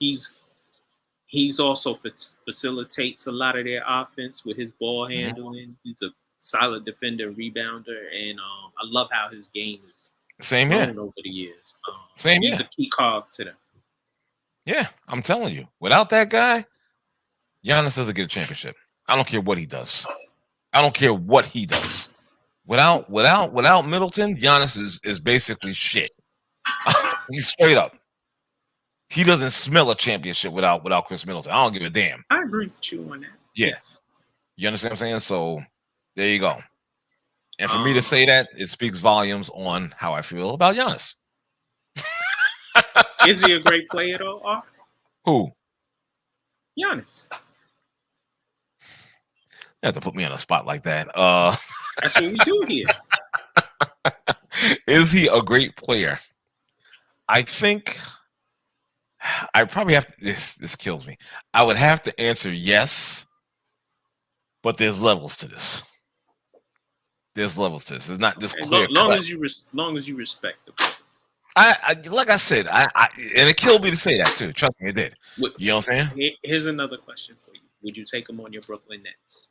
also facilitates a lot of their offense with his ball handling. He's a solid defender, rebounder, and I love how his game is grown over the years. He's a key cog to them. Yeah, I'm telling you, without that guy, Giannis doesn't get a championship. I don't care what he does. I don't care what he does. Without Middleton, Giannis is basically shit. He's straight up. He doesn't smell a championship without Chris Middleton. I don't give a damn. I agree with you on that. Yeah. You understand what I'm saying? So there you go. And for me to say that, it speaks volumes on how I feel about Giannis. Is he a great player though? Who? Giannis. You have to put me on a spot like that. That's what we do here. Is he a great player? I think I probably have to, this kills me. I would have to answer yes, but there's levels to this. There's levels to this. It's not this clear. Long as you respect it. I like I said, I and it killed me to say that too. Trust me, it did. You know what I'm saying? Here's another question for you. Would you take him on your Brooklyn Nets?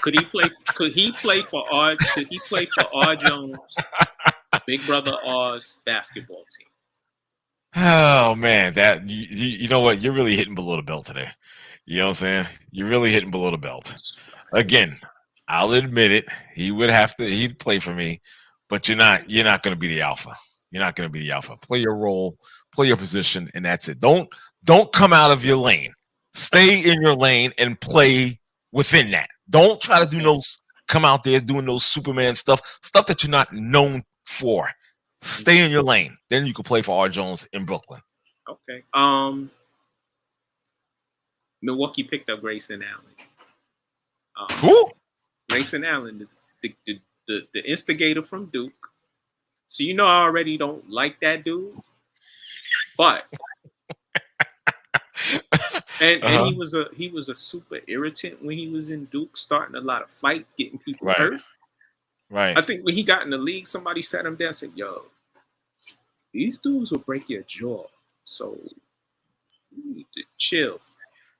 Could he play for R Jones, Big Brother R's basketball team? Oh man, that you know what? You're really hitting below the belt today. You know what I'm saying? You're really hitting below the belt. Again, I'll admit it. He'd play for me, but you're not going to be the alpha. You're not going to be the alpha. Play your role, play your position, and that's it. Don't come out of your lane. Stay in your lane and play within that. Don't try to come out there doing those Superman stuff that you're not known for. Stay in your lane. Then you can play for R. Jones in Brooklyn. Okay. Milwaukee picked up Grayson Allen. Who? Grayson Allen, the instigator from Duke. So I already don't like that dude, but and he was a super irritant when he was in Duke, starting a lot of fights, getting people hurt. Right. I think when he got in the league, somebody sat him down and said, "Yo, these dudes will break your jaw, so you need to chill."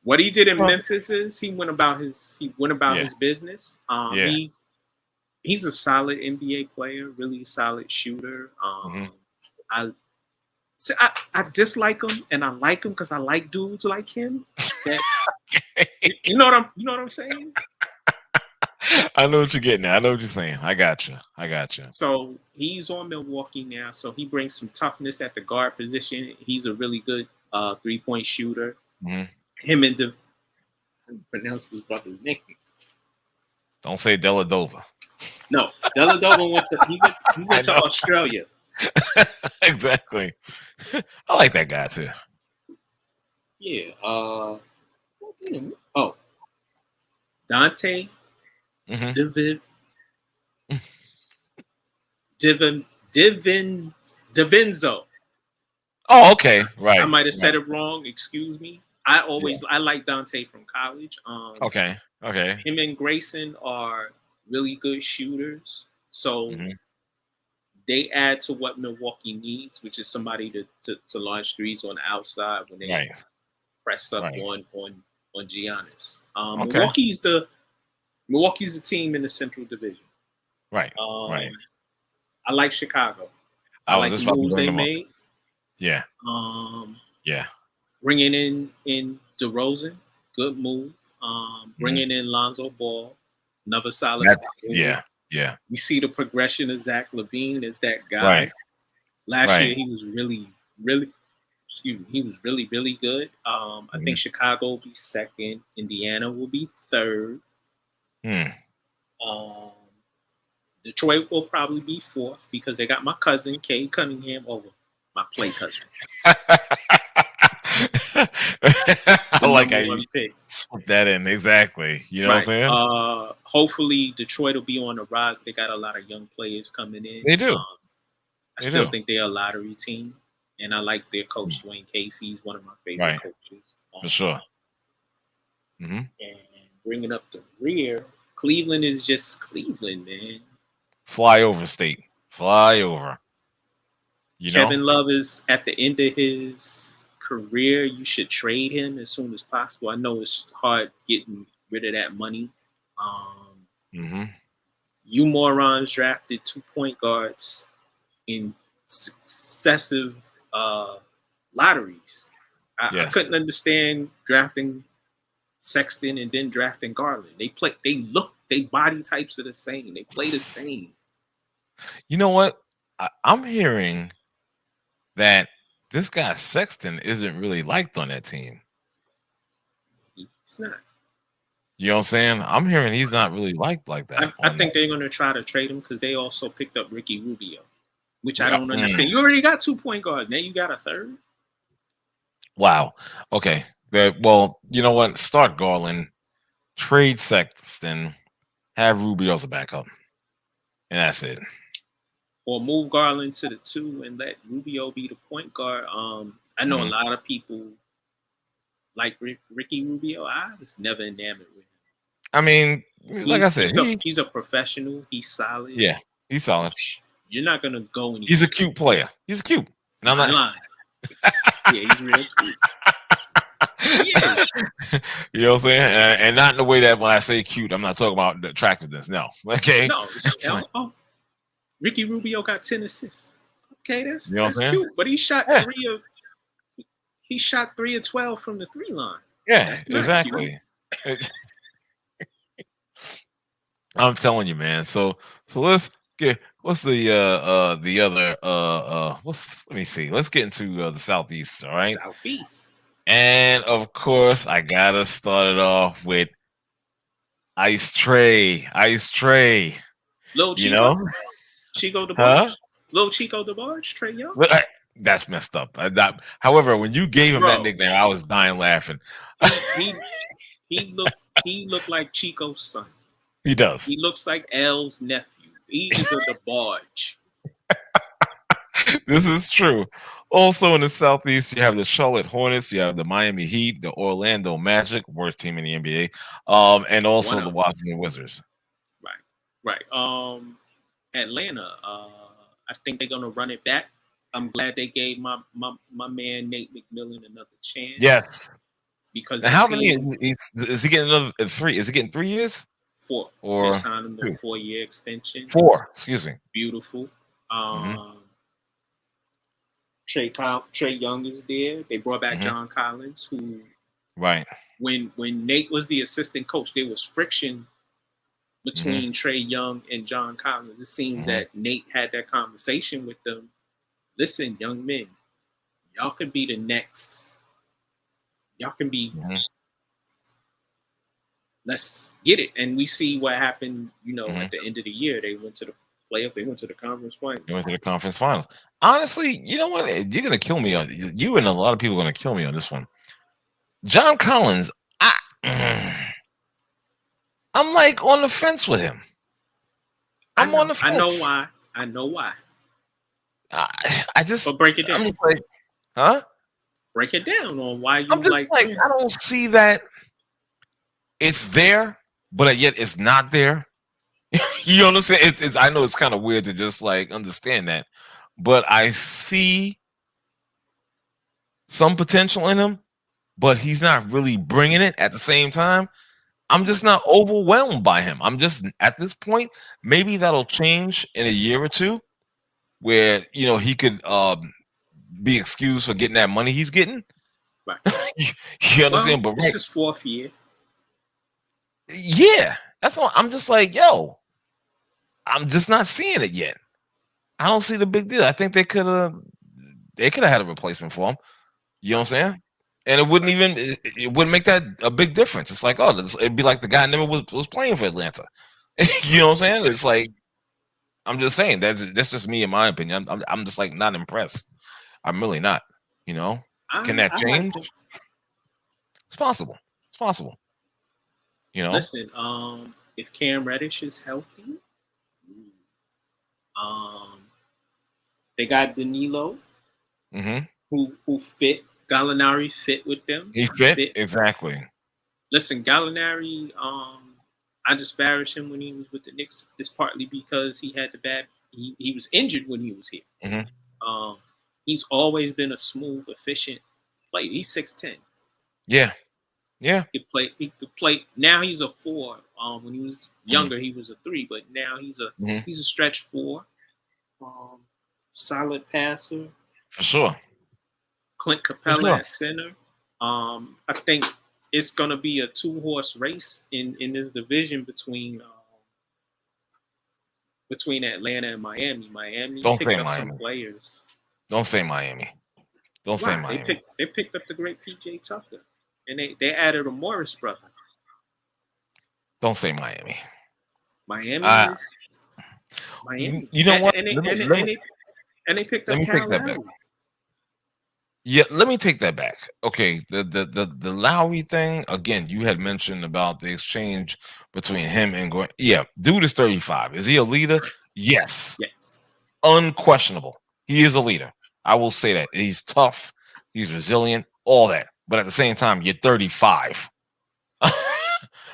What he did in Memphis is he went about his business. He's a solid NBA player, really solid shooter. I dislike him and I like him because I like dudes like him. You know what I'm saying? I know what you're getting at. I know what you're saying. I got you. So he's on Milwaukee now. So he brings some toughness at the guard position. He's a really good 3-point shooter. Him and pronounce his brother's name. Don't say Deladova. No, Deladova went to Australia. Exactly. I like that guy too. Yeah. Dante DiVincenzo. Oh, okay. Right. I might have said it wrong. Excuse me. I like Dante from college. Okay. Him and Grayson are really good shooters. So they add to what Milwaukee needs, which is somebody to launch threes on the outside when they press up on Giannis. Milwaukee's the team in the Central Division. Right. I like Chicago. I like the moves they made. Yeah. Bringing in DeRozan, good move. Bringing in Lonzo Ball, another solid. Yeah. We see the progression of Zach LaVine as that guy. Last year he was really, really, he was really, really good. I think Chicago will be second. Indiana will be third. Detroit will probably be fourth because they got my cousin Cade Cunningham over my play cousin. I The like number how you one pick. slip that in. Exactly. You know what I'm Right. saying? Hopefully Detroit will be on the rise. They got a lot of young players coming in. They do. I They still do. think they're a lottery team, and I like their coach Dwayne Casey. He's one of my favorite Right. coaches. For sure. Mm-hmm. And bringing up the rear, Cleveland is just Cleveland, man. Fly over state. Fly over. You know? Kevin Love is at the end of his career. You should trade him as soon as possible. I know it's hard getting rid of that money. Mm-hmm. You morons drafted 2 point guards in successive lotteries. I couldn't understand drafting Sexton and then drafting Garland. They body types are the same. They play the same. You know what? I'm hearing that this guy Sexton isn't really liked on that team. He's not. You know what I'm saying? I'm hearing he's not really liked like that. I think they're going to try to trade him because they also picked up Ricky Rubio, which I don't understand. You already got 2 point guards. Now you got a third? Wow. Okay. Well, you know what? Start Garland, trade Sexton, have Rubio as a backup. And that's it. Or move Garland to the 2 and let Rubio be the point guard. I know a lot of people like Ricky Rubio. I was never enamored with him. I mean, like I said, he's a professional. He's solid. Yeah, he's solid. You're not gonna go anywhere. He's a cute player. He's cute. And I'm not lying. Yeah, he's real cute. Yeah. You know what I'm saying? And not in the way that when I say cute, I'm not talking about the attractiveness. No. Okay. No. Ricky Rubio got 10 assists. Okay, that's cute. But he shot 3 of 12 from the 3 line. Yeah, exactly. I'm telling you, man. So let's get what's the other let me see. Let's get into the Southeast, all right? Southeast. And of course, I gotta start it off with Ice Trey. Little Chico, you know? Chico DeBarge. Little Chico DeBarge, Trey Young. That's messed up. However, when you gave him that nickname, I was dying laughing. He looked like Chico's son. He does. He looks like L's nephew. He is a DeBarge. This is true. Also in the Southeast, you have the Charlotte Hornets, you have the Miami Heat, the Orlando Magic, worst team in the NBA, and also the Washington Wizards. Right. Atlanta, I think they're gonna run it back. I'm glad they gave my man Nate McMillan another chance. Yes. Because how many is he getting another 3? Is he getting 3 years? 4. Or they signed him to a 4-year extension. 4, excuse me. Beautiful. Trey Young is there. They brought back John Collins, who when Nate was the assistant coach, there was friction between Trey Young and John Collins. It seems that Nate had that conversation with them. Listen, young men, y'all can be the next. Y'all can be. Let's get it. And we see what happened, at the end of the year. They went to the playoff. They went to the conference finals. They went to the conference finals. Honestly, you know what? You're going to kill me. You and a lot of people are going to kill me on this one. John Collins, I'm like on the fence with him. I'm on the fence. I know why. I just. But break it down. I'm just like, huh? Break it down on why you like I don't see that it's there, but yet it's not there. You know what I'm saying? It's I know it's kind of weird to just like understand that, but I see some potential in him, but he's not really bringing it at the same time. I'm just not overwhelmed by him. I'm just at this point, maybe that'll change in a year or two where, he could be excused for getting that money he's getting. Right. You understand? But it's his 4th year. Yeah. That's all. I'm just like, yo, I'm just not seeing it yet. I don't see the big deal. I think they could have had a replacement for him. You know what I'm saying? And it wouldn't make that a big difference. It's like, it'd be like the guy never was playing for Atlanta. You know what I'm saying? It's like, I'm just saying that's just me in my opinion. I'm just like not impressed. I'm really not. Can that I like him. change? It's possible. It's possible. Listen, if Cam Reddish is healthy, um, they got Danilo, Hmm. who fit. Gallinari fit with them. He fit exactly. Listen, Gallinari, I disparaged him when he was with the Knicks. It's partly because he had the bad. He was injured when he was here. Hmm. He's always been a smooth, efficient player. He's 6'10". Yeah. Yeah. He could play. Now he's a 4. When he was younger, Hmm. he was a 3, but now he's a Hmm. stretch 4. Um, Solid passer. For sure. Clint For Capella sure. at center. I think it's gonna be a 2-horse race in this division between Atlanta and Miami. Miami Don't picked say up some Miami. players. Don't say Miami. Don't say Why? Miami. They picked up the great PJ Tucker, and they added a Morris brother. Don't say Miami. Miami is Miami. You know what? And they picked Let up me take Cal that back. Lowry. Yeah, let me take that back. Okay, the Lowry thing again. You had mentioned about the exchange between him and Grant. Yeah, dude is 35. Is he a leader? Yes, Yes. unquestionable. He is a leader. I will say that he's tough. He's resilient. All that. But at the same time, you're 35.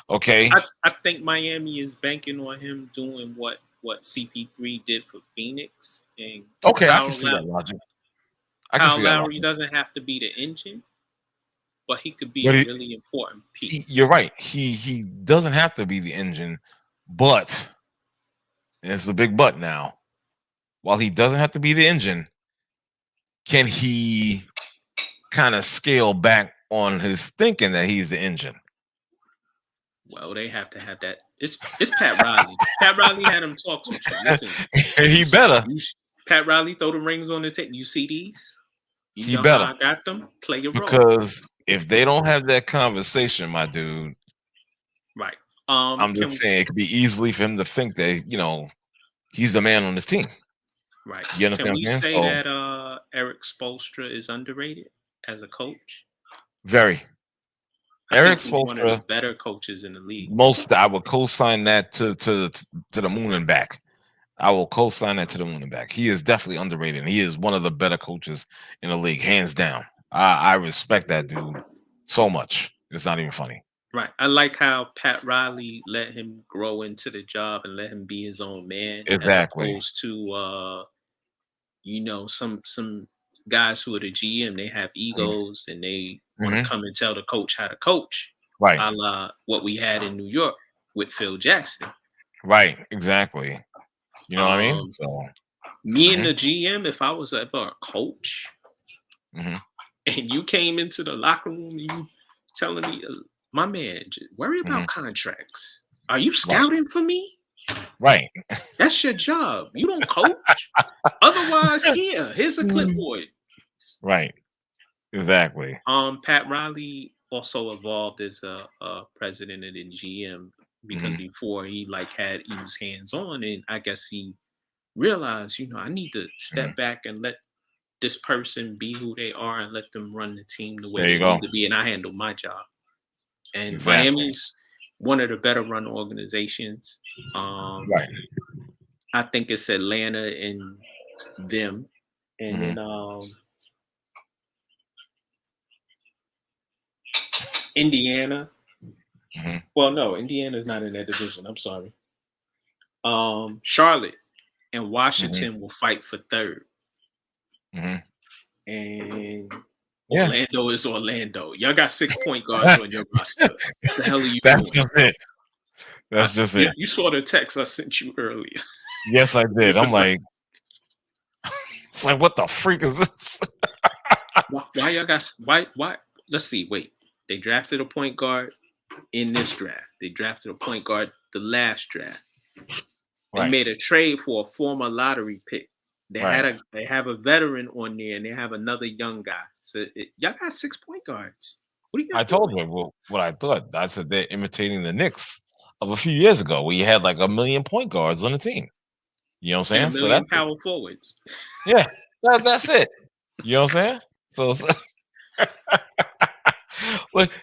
Okay. I think Miami is banking on him doing what CP3 did for Phoenix, and Okay, I can see that logic. I can Kyle see that Lowry logic. doesn't have to be the engine, but he could be But a really important piece. you're right. He doesn't have to be the engine, but and it's a big but now. While he doesn't have to be the engine, can he kind of scale back on his thinking that he's the engine? Well, they have to have that. It's Pat Riley. Pat Riley had him talks with you. Listen, He better. Pat Riley throw the rings on the table. You see these? You He know better. how I got them? Play your role. Because if they don't have that conversation, my dude, right. I'm just saying it could be easily for him to think that, he's the man on this team. Right. You understand Can we what I'm say saying? that Eric Spoelstra is underrated as a coach? Very. I Eric think he's one of the Spoelstra, better coaches in the league. I would co-sign that to the moon and back. I will co-sign that to the moon and back. He is definitely underrated. And he is one of the better coaches in the league, hands down. I respect that dude so much. It's not even funny. Right. I like how Pat Riley let him grow into the job and let him be his own man, Exactly. as opposed to some guys who are the GM. They have egos and they want to come and tell the coach how to coach. Right. A la what we had in New York with Phil Jackson. Right. Exactly. You know what I mean? So me and the GM, if I was ever a coach, and you came into the locker room, you telling me, my man, worry about contracts. Are you scouting for me? Right. That's your job. You don't coach. Otherwise, here's a clipboard. Right. Exactly. Pat Riley also evolved as a president and a GM because before he was hands on, and I guess he realized, I need to step back and let this person be who they are and let them run the team the way they need to be, and I handle my job. And Miami's one of the better run organizations. Right. I think it's Atlanta and them, and then Indiana. Well, no, Indiana's not in that division. I'm sorry. Charlotte and Washington will fight for third. And Orlando is Orlando. Y'all got 6 point guards on your roster. What the hell are you That's doing? just it. That's just it. You saw the text I sent you earlier. Yes, I did. I'm like, it's like, what the freak is this? Why y'all got why? Let's see. Wait, they drafted a point guard in this draft. They drafted a point guard the last draft. They made a trade for a former lottery pick. They have a veteran on there, and they have another young guy. So y'all got 6 point guards. What are you? I told you what I thought. I said they're imitating the Knicks of a few years ago, where you had like 1 million point guards on the team. You know what I'm saying? And a million power forwards. Yeah, that's it. You know what I'm saying? So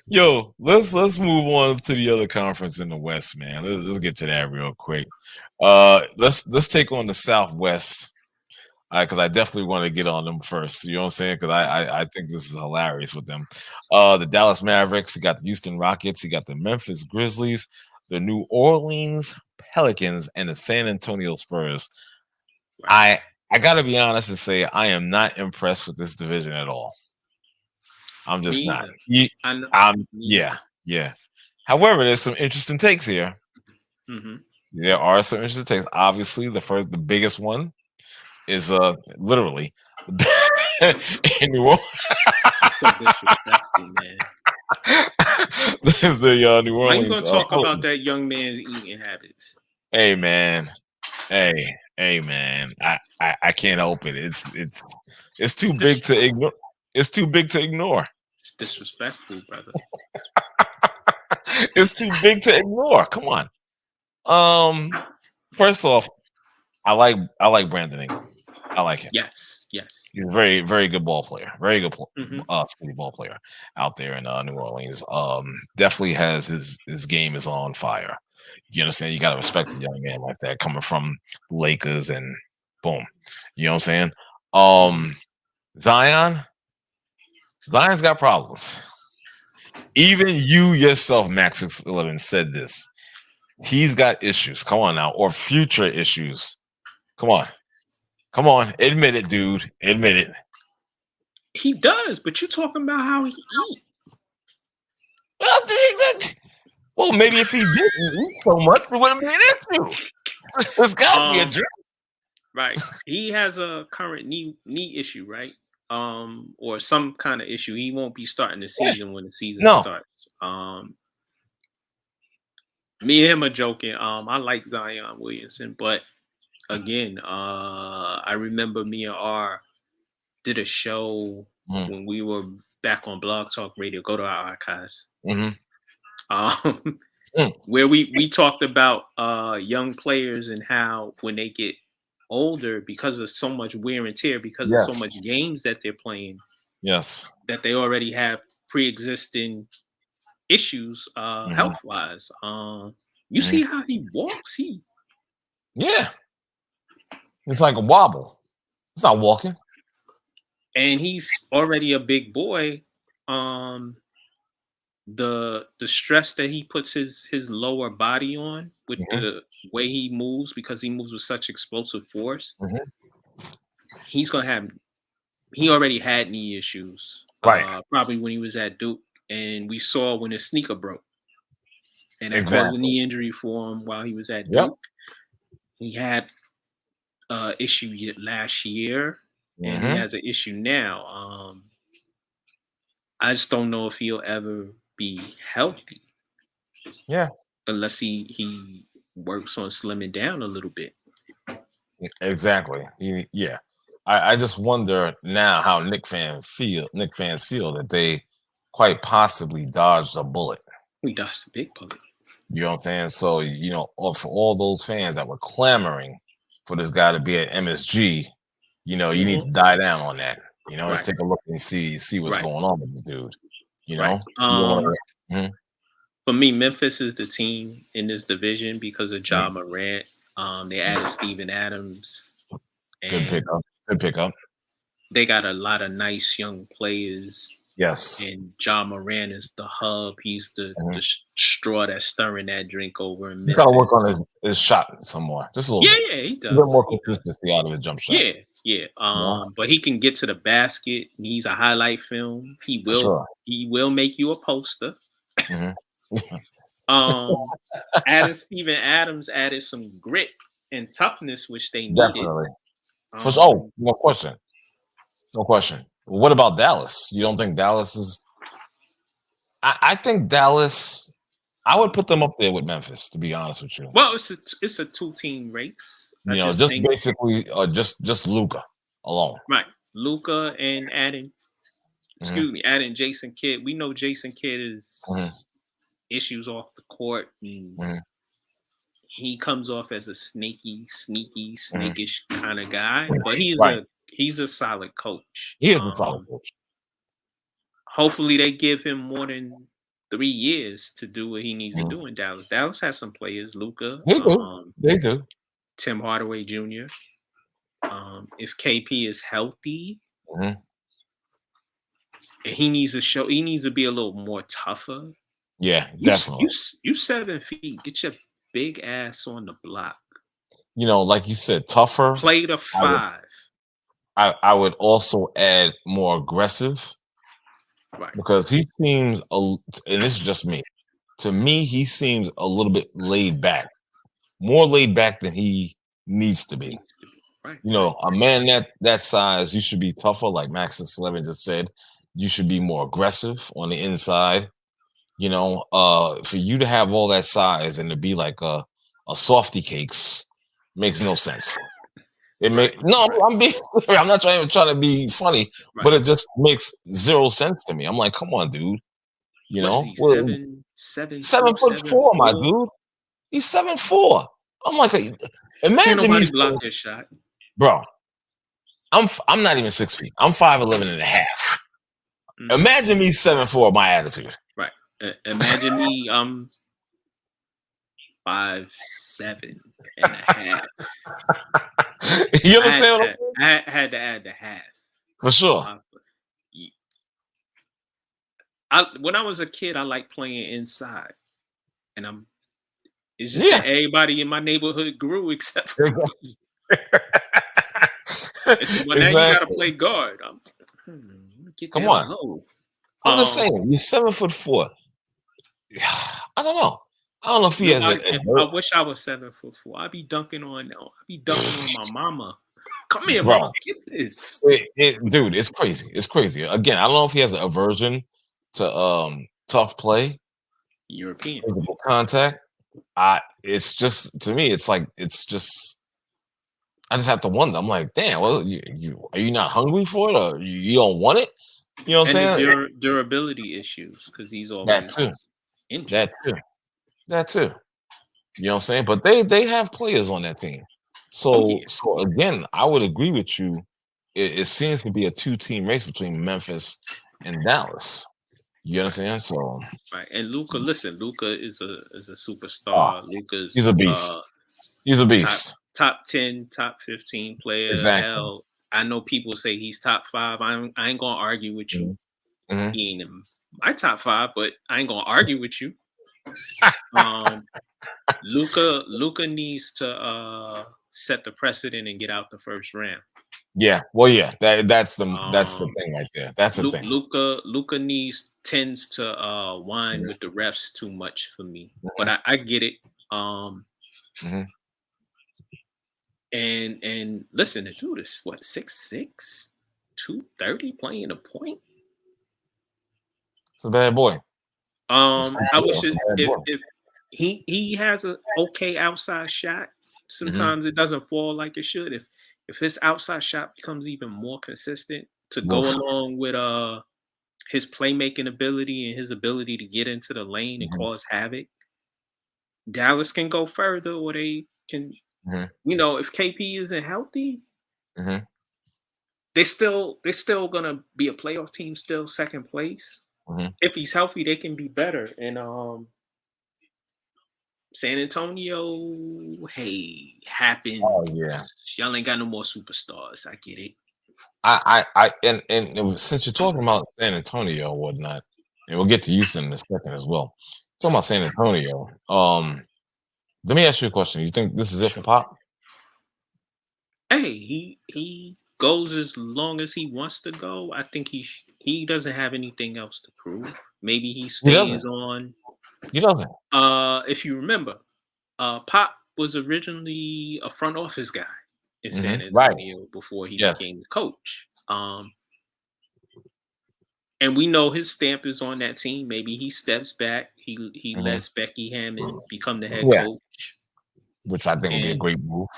yo, let's move on to the other conference in the West, man. Let's get to that real quick. Let's take on the Southwest. Because I definitely want to get on them first. You know what I'm saying? Because I think this is hilarious with them. The Dallas Mavericks, you got the Houston Rockets, you got the Memphis Grizzlies, the New Orleans Pelicans, and the San Antonio Spurs. Right. I gotta be honest and say I am not impressed with this division at all. I'm just Me not. either. I know. Yeah. However, there's some interesting takes here. Mm-hmm. There are some interesting takes. Obviously, the biggest one is literally in New Orleans. So disrespectful, man. This is the New Why you Orleans. gonna talk about that young man's eating habits? Hey man, hey man. I can't help it. It's too big to ignore. It's too big to ignore. It's disrespectful, brother. It's too big to ignore. Come on. First off, I like Brandon Ingram. I like him. Yes. He's a very, very good ball player. Very good Mm-hmm. ball player out there in New Orleans. Definitely has his game is on fire. You understand? You gotta respect a young man like that coming from Lakers and boom. You know what I'm saying? Zion's got problems. Even you yourself, MAC611, said this. He's got issues. Come on now, or future issues. Come on, admit it, dude. Admit it. He does, but you're talking about how he eat. Well, maybe if he didn't eat so much, it wouldn't be an issue. There's got to be a drink. Right. He has a current knee issue, right? Or some kind of issue. He won't be starting the season when the season starts. Me and him are joking. I like Zion Williamson, but again, I remember me and R did a show when we were back on Blog Talk Radio. Go to our archives. Where we talked about young players and how when they get older, because of so much wear and tear, because of so much games that they're playing, that they already have pre-existing issues health-wise. You see how he walks? It's like a wobble. It's not walking. And he's already a big boy. The stress that he puts his lower body on with the way he moves, because he moves with such explosive force, he's gonna have. He already had knee issues, probably when he was at Duke, and we saw when his sneaker broke, and that caused a knee injury for him while he was at Duke. He had issue last year, and he has an issue now. I just don't know if he'll ever be healthy. Unless he works on slimming down a little bit. Exactly. I just wonder now how Knick fans feel that they quite possibly dodged a bullet. We dodged a big bullet. You know what I'm saying? So, for all those fans that were clamoring for this guy to be at MSG, you need to die down on that. Take a look and see what's going on with this dude. For me, Memphis is the team in this division because of Ja Morant. They added Steven Adams. Good pickup. They got a lot of nice young players. Yes. And Ja Morant is the hub. He's the straw that's stirring that drink over in Memphis. Got to work on his shot some more. Just a little bit. Yeah, he does. A bit more consistency out of his jump shot. Yeah. But he can get to the basket. He's a highlight film. He will make you a poster. Steven Adams added some grit and toughness, which they needed. Definitely. No question. What about Dallas? You don't think Dallas is? I think Dallas. I would put them up there with Memphis, to be honest with you. Well, it's a 2-team race. Basically, just Luka alone. Right, Luka and adding Jason Kidd. We know Jason Kidd is issues off the court. And he comes off as a sneaky, sneakish kind of guy, but he's a solid coach. He is a solid coach. Hopefully, they give him more than 3 years to do what he needs to do in Dallas. Dallas has some players, Luka. They do. Tim Hardaway Jr. If KP is healthy, and he needs to be a little more tougher. Yeah, definitely. You 7 feet. Get your big ass on the block. You know, like you said, tougher. Play the 5. I would also add more aggressive. Right. Because he seems, and this is just me. To me, he seems a little bit laid back, more laid back than he needs to be. Right. You know, a man that size, you should be tougher, like MAC611 just said. You should be more aggressive on the inside. You know, for you to have all that size and to be like a softy cakes makes no sense. I'm being I'm not trying to be funny, but it just makes zero sense to me. I'm like, come on, dude. You know, 7'4", my dude. He's 7'4". I'm like, imagine me block your shot, bro. I'm not even 6 feet. I'm 5'11" and a half. Imagine me 7'4", my attitude. Right. Imagine me 5'7" and a half. You understand? I had to add the half for sure. When I was a kid, I liked playing inside, and it's just that everybody in my neighborhood grew except for me. So now you gotta play guard. Come on. Low. I'm just saying, you're 7'4". I don't know. I don't know if he has. I wish I was 7'4". I'd be dunking on my mama. Come here, bro. Mama, get this. Dude, it's crazy. It's crazy. Again, I don't know if he has an aversion to tough play, European contact. It's just, to me, it's just. I just have to wonder. I'm like, damn. Well, are you not hungry for it, or you don't want it? You know what I'm saying? Durability issues, because he's always injured. That too. You know what I'm saying? But they have players on that team. So again, I would agree with you. It seems to be a 2-team race between Memphis and Dallas. You understand? So right. And Luka is a superstar. He's a beast. He's a beast. Top 10, top 15 player. Exactly. Hell, I know people say he's top 5. I ain't gonna argue with you. He ain't in my top 5, but I ain't gonna argue with you. Luka needs to set the precedent and get out the first round. Yeah, well, yeah, that's the thing right there. That's the thing. Luka tends to whine with the refs too much for me, but I get it. And listen, the dude is what, 6'6", 230, playing a point. It's a bad boy. I wish if he has an okay outside shot. Sometimes it doesn't fall like it should. If his outside shot becomes even more consistent to go along with his playmaking ability and his ability to get into the lane and cause havoc, Dallas can go further, or they can. You know, if KP isn't healthy, they're still gonna be a playoff team, still second place. If he's healthy, they can be better. And San Antonio, hey, happens. Oh yeah, y'all ain't got no more superstars. I get it. And since you're talking about San Antonio and whatnot, and we'll get to Houston in a second as well. Talking about San Antonio, let me ask you a question. You think this is it for Pop? Hey, he goes as long as he wants to go. I think he doesn't have anything else to prove. Maybe he stays on. He doesn't. If you remember, Pop was originally a front office guy in San Antonio before he became the coach. And we know his stamp is on that team. Maybe he steps back. He lets Becky Hammond become the head coach, which I think would be a great move.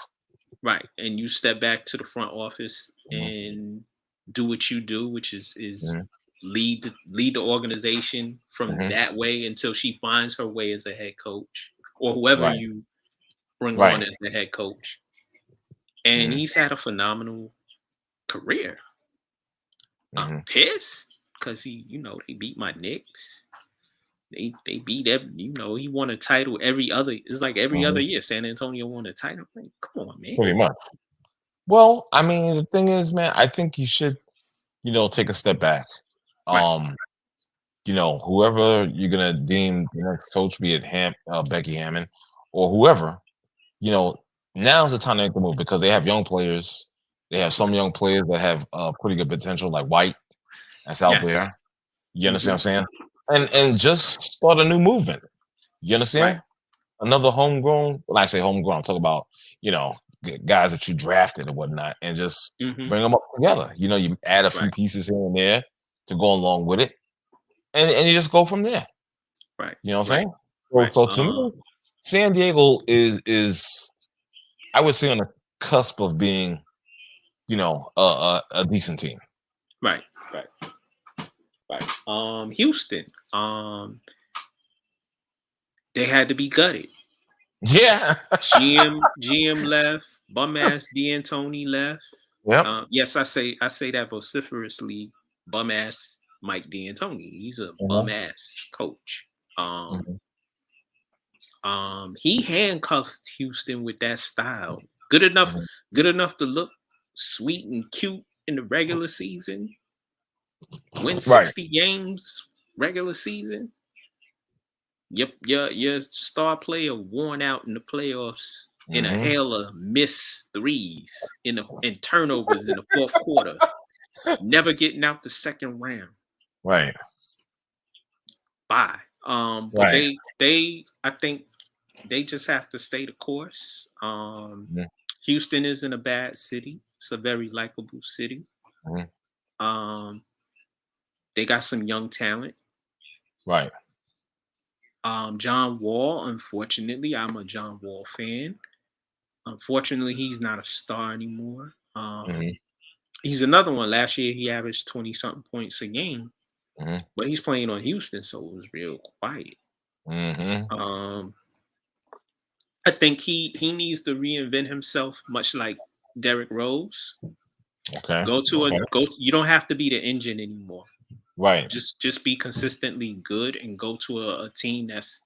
Right, and you step back to the front office and do what you do, which is lead the organization from that way until she finds her way as a head coach, or whoever you bring on as the head coach. And he's had a phenomenal career. I'm pissed because they beat my Knicks. They beat every, he won a title every other. It's like every other year. San Antonio won a title. Like, come on, man. Pretty much. Well, I mean, the thing is, man, I think you should, take a step back. Right. Whoever you're gonna deem the next coach, be it Becky Hammond or whoever, now's the time to make the move because they have young players. They have some young players that have pretty good potential, like White, that's out Yes. there. You understand what I'm saying? And just start a new movement. You understand? Right. Another homegrown. When I say homegrown, I'm talking about guys that you drafted and whatnot, and just bring them up together. You add a few pieces here and there to go along with it, and you just go from there. Right. You know what I'm saying? So to me, San Diego is I would say on the cusp of being, a decent team. Right. Houston. They had to be gutted. Yeah. GM left. Bum ass D'Antoni left. Yep. Yes, I say that vociferously. Bum ass Mike D'Antoni. He's a bum ass coach. He handcuffed Houston with that style. Good enough to look sweet and cute in the regular season. Win 60 games regular season. Your star player worn out in the playoffs in a hail of missed threes in turnovers in the fourth quarter. Never getting out the second round. Right. Bye. But they I think they just have to stay the course. Houston isn't a bad city. It's a very likable city. They got some young talent. Right. John Wall, unfortunately, I'm a John Wall fan. Unfortunately, he's not a star anymore. He's another one. Last year, he averaged 20-something points a game. But he's playing on Houston, so it was real quiet. I think he needs to reinvent himself, much like Derrick Rose. Okay. Go. You don't have to be the engine anymore. Right. Just be consistently good and go to a team that's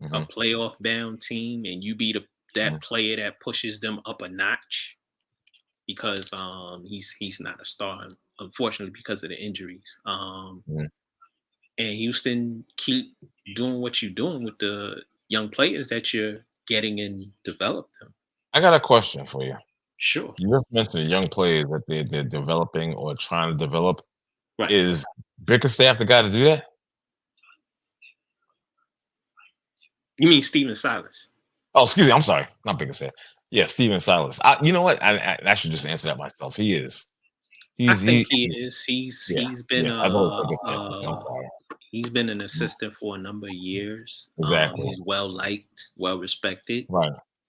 a playoff bound team, and you be that player that pushes them up a notch. Because he's not a star, unfortunately, because of the injuries. And Houston, keep doing what you're doing with the young players that you're getting and develop them. I got a question for you. Sure. You just mentioned the young players that they're developing or trying to develop. Right. Is Bickerstaff the guy to do that? You mean Steven Silas? Oh, excuse me. I'm sorry. Not Bickerstaff. Yeah, Steven Silas. You know what? I should just answer that myself. He is. I think he is. He's been he's been an assistant for a number of years. Exactly. He's well liked, well respected.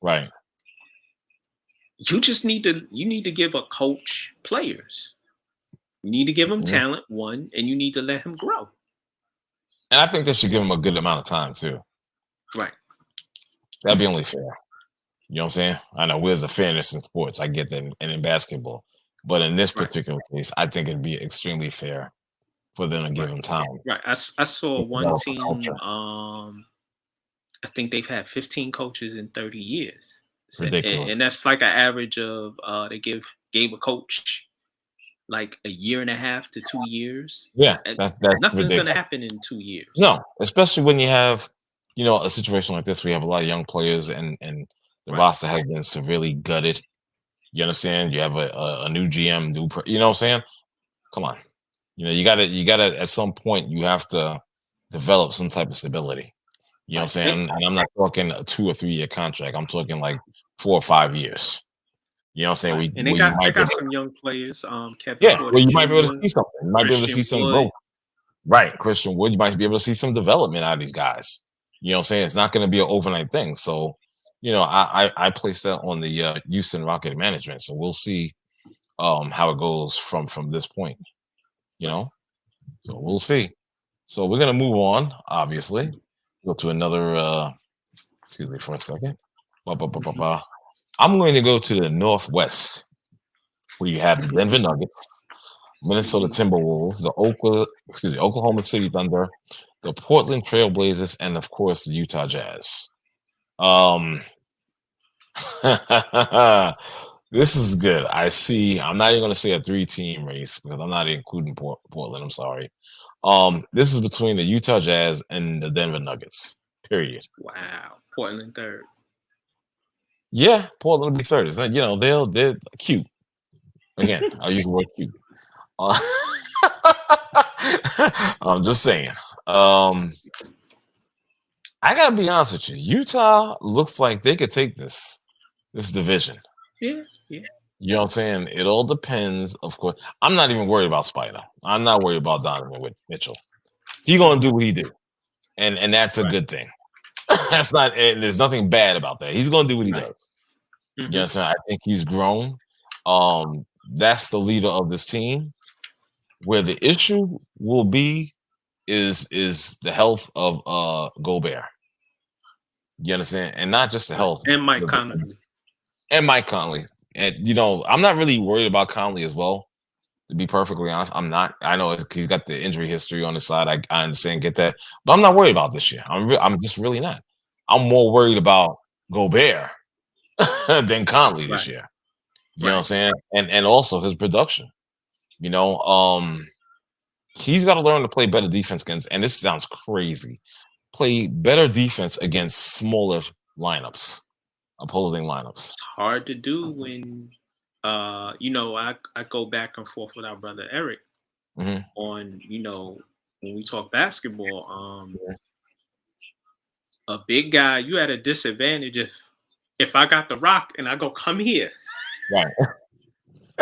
Right. You just need to give a coach players. You need to give him talent, one, and you need to let him grow. And I think they should give him a good amount of time too. Right. That'd be only fair. You know what I'm saying? I know there's a fairness in sports. I get that, and in basketball. But in this particular case, I think it'd be extremely fair for them to give him time. Right. I saw one team. I think they've had 15 coaches in 30 years. Ridiculous. And that's like an average of they gave a coach like a year and a half to 2 years. Yeah, that's nothing's going to happen in 2 years. No, especially when you have a situation like this. We have a lot of young players, and the roster has been severely gutted. You understand? You have a new GM, you know what I'm saying? Come on. You gotta at some point you have to develop some type of stability. You know what I'm saying? And I'm not talking a 2 or 3 year contract. I'm talking like 4 or 5 years. You know what I'm saying? And they got some young players. Kevin well, you might be able to see something. You might be able to see some growth. Right, Christian Wood. You might be able to see some development out of these guys. You know what I'm saying? It's not going to be an overnight thing. So, I place that on the Houston Rocket management. So we'll see how it goes from this point. So we'll see. So we're gonna move on. Obviously, go to another. Excuse me for a second. I'm going to go to the Northwest. where you have the Denver Nuggets, Minnesota Timberwolves, the Oklahoma City Thunder, the Portland Trailblazers, and of course the Utah Jazz. This is good. I'm not even going to say a 3-team race because I'm not including Portland. I'm sorry. This is between the Utah Jazz and the Denver Nuggets. Period. Wow. Portland third. Yeah, Portland will be third. You know, they're cute. Again, I'll use the word cute. I'm just saying. I gotta be honest with you. Utah looks like they could take this division. Yeah. You know what I'm saying? It all depends, of course. I'm not even worried about Spider. I'm not worried about Donovan Mitchell. He's gonna do what he do, and that's a good thing. That's not. And there's nothing bad about that. He's gonna do what he does. You know what I'm saying? I think he's grown. That's the leader of this team. Where the issue will be is the health of Gobert. You understand? And not just the health. And Mike Conley. And, you know, I'm not really worried about Conley as well, to be perfectly honest. I'm not. I know he's got the injury history on the side. I understand, get that. But I'm not worried about this year. I'm just really not. I'm more worried about Gobert than Conley this year. You know what I'm saying? And also his production. You know, he's got to learn to play better defense against, and this sounds crazy, play better defense against smaller lineups. Opposing lineups. It's hard to do when you know, I go back and forth with our brother Eric on, you know, when we talk basketball, a big guy, you at a disadvantage if I got the rock and I go, come here. Right.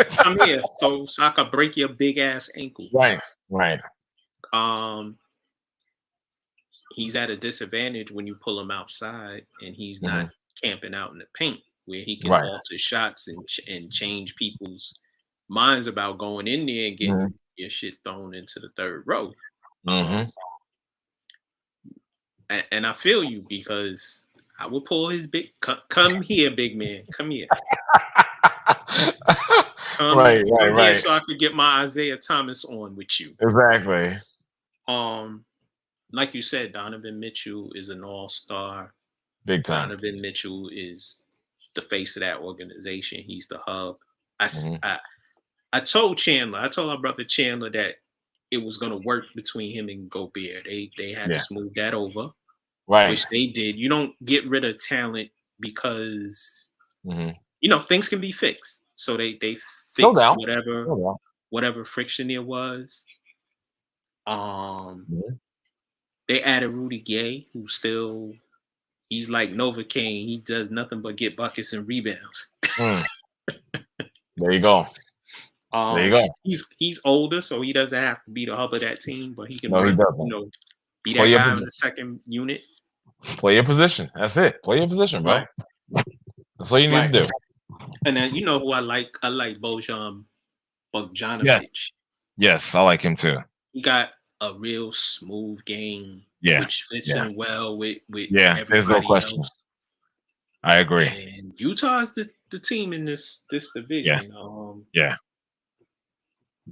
Come here so I could break your big ass ankle. Right. He's at a disadvantage when you pull him outside and he's not camping out in the paint where he can alter shots and change people's minds about going in there and getting your shit thrown into the third row. And I feel you because I will pull his big come here, big man. Come here. Come here so I could get my Isaiah Thomas on with you. Exactly. Like you said, Donovan Mitchell is an all-star. Big time. Donovan Mitchell is the face of that organization. He's the hub. I told our brother Chandler that it was going to work between him and Gobert. They had to smooth that over, which they did. You don't get rid of talent because you know things can be fixed. So they fixed whatever friction there was. They added Rudy Gay, who he's like Novocaine. He does nothing but get buckets and rebounds. There you go. He's older, so he doesn't have to be the hub of that team, but he can be that guy in the second unit. Play your position. That's it. Play your position, bro. That's all you need to do. And then you know who I like? I like Bojan Bogdanovic. Yes, I like him too. He got a real smooth game, which fits in well with everybody there's no question. else. I agree. And Utah is the team in this division.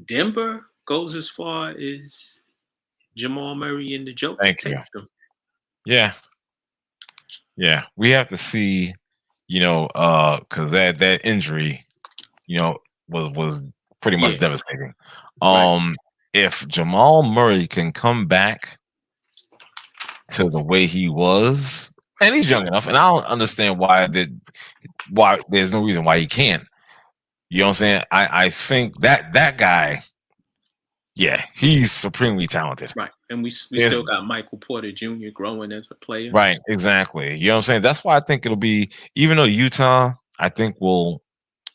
Denver goes as far as Jamal Murray and the Joker. Thank you. Them. Yeah. We have to see, you know, because that injury, you know, was pretty much devastating. If Jamal Murray can come back to the way he was, and he's young enough, and I don't understand why there's no reason why he can't. You know what I'm saying? I think that guy, he's supremely talented. Right. And we still got Michael Porter Jr. growing as a player. Right, exactly. You know what I'm saying? That's why I think it'll be, even though Utah, I think, will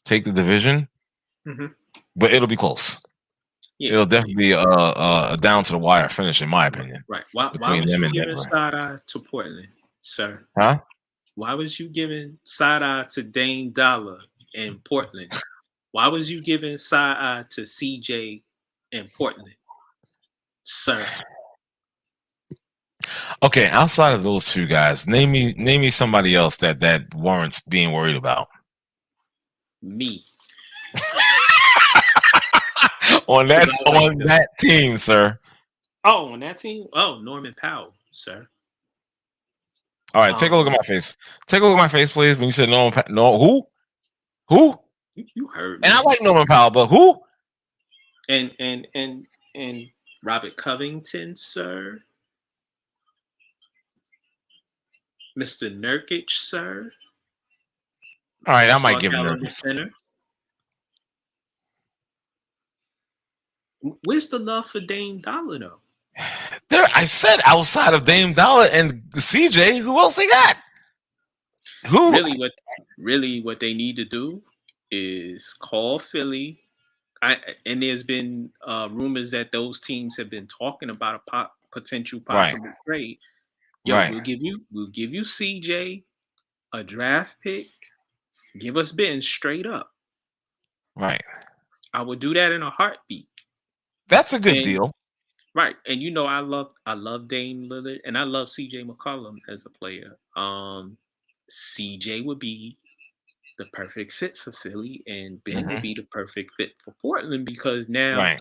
take the division, but it'll be close. It'll definitely be a down to the wire finish, in my opinion. Right. Why was you giving side eye to Portland, sir? Huh? Why was you giving side eye to Dame Dollar in Portland? Why was you giving side eye to CJ in Portland, sir? Okay, outside of those two guys, name me somebody else that warrants being worried about. Me. on that team, sir. Oh, on that team? Oh, Norman Powell, sir. All right, take a look at my face. Take a look at my face, please. When you said Norman Powell, no, who? You heard And me. I like Norman Powell, but who? And Robert Covington, sir. Mr. Nurkic, sir. All right, I might All-star give him caliber Nurkic. center. Where's the love for Dame Dollar though? There, I said outside of Dame Dollar and CJ, who else they got? Who? Really what they need to do is call Philly. And there's been rumors that those teams have been talking about a potential possible trade. Yo, we'll give you CJ, a draft pick. Give us Ben straight up. Right. I would do that in a heartbeat. That's a good deal. Right. And you know I love Dame Lillard and I love CJ McCollum as a player. CJ would be the perfect fit for Philly and Ben would be the perfect fit for Portland because now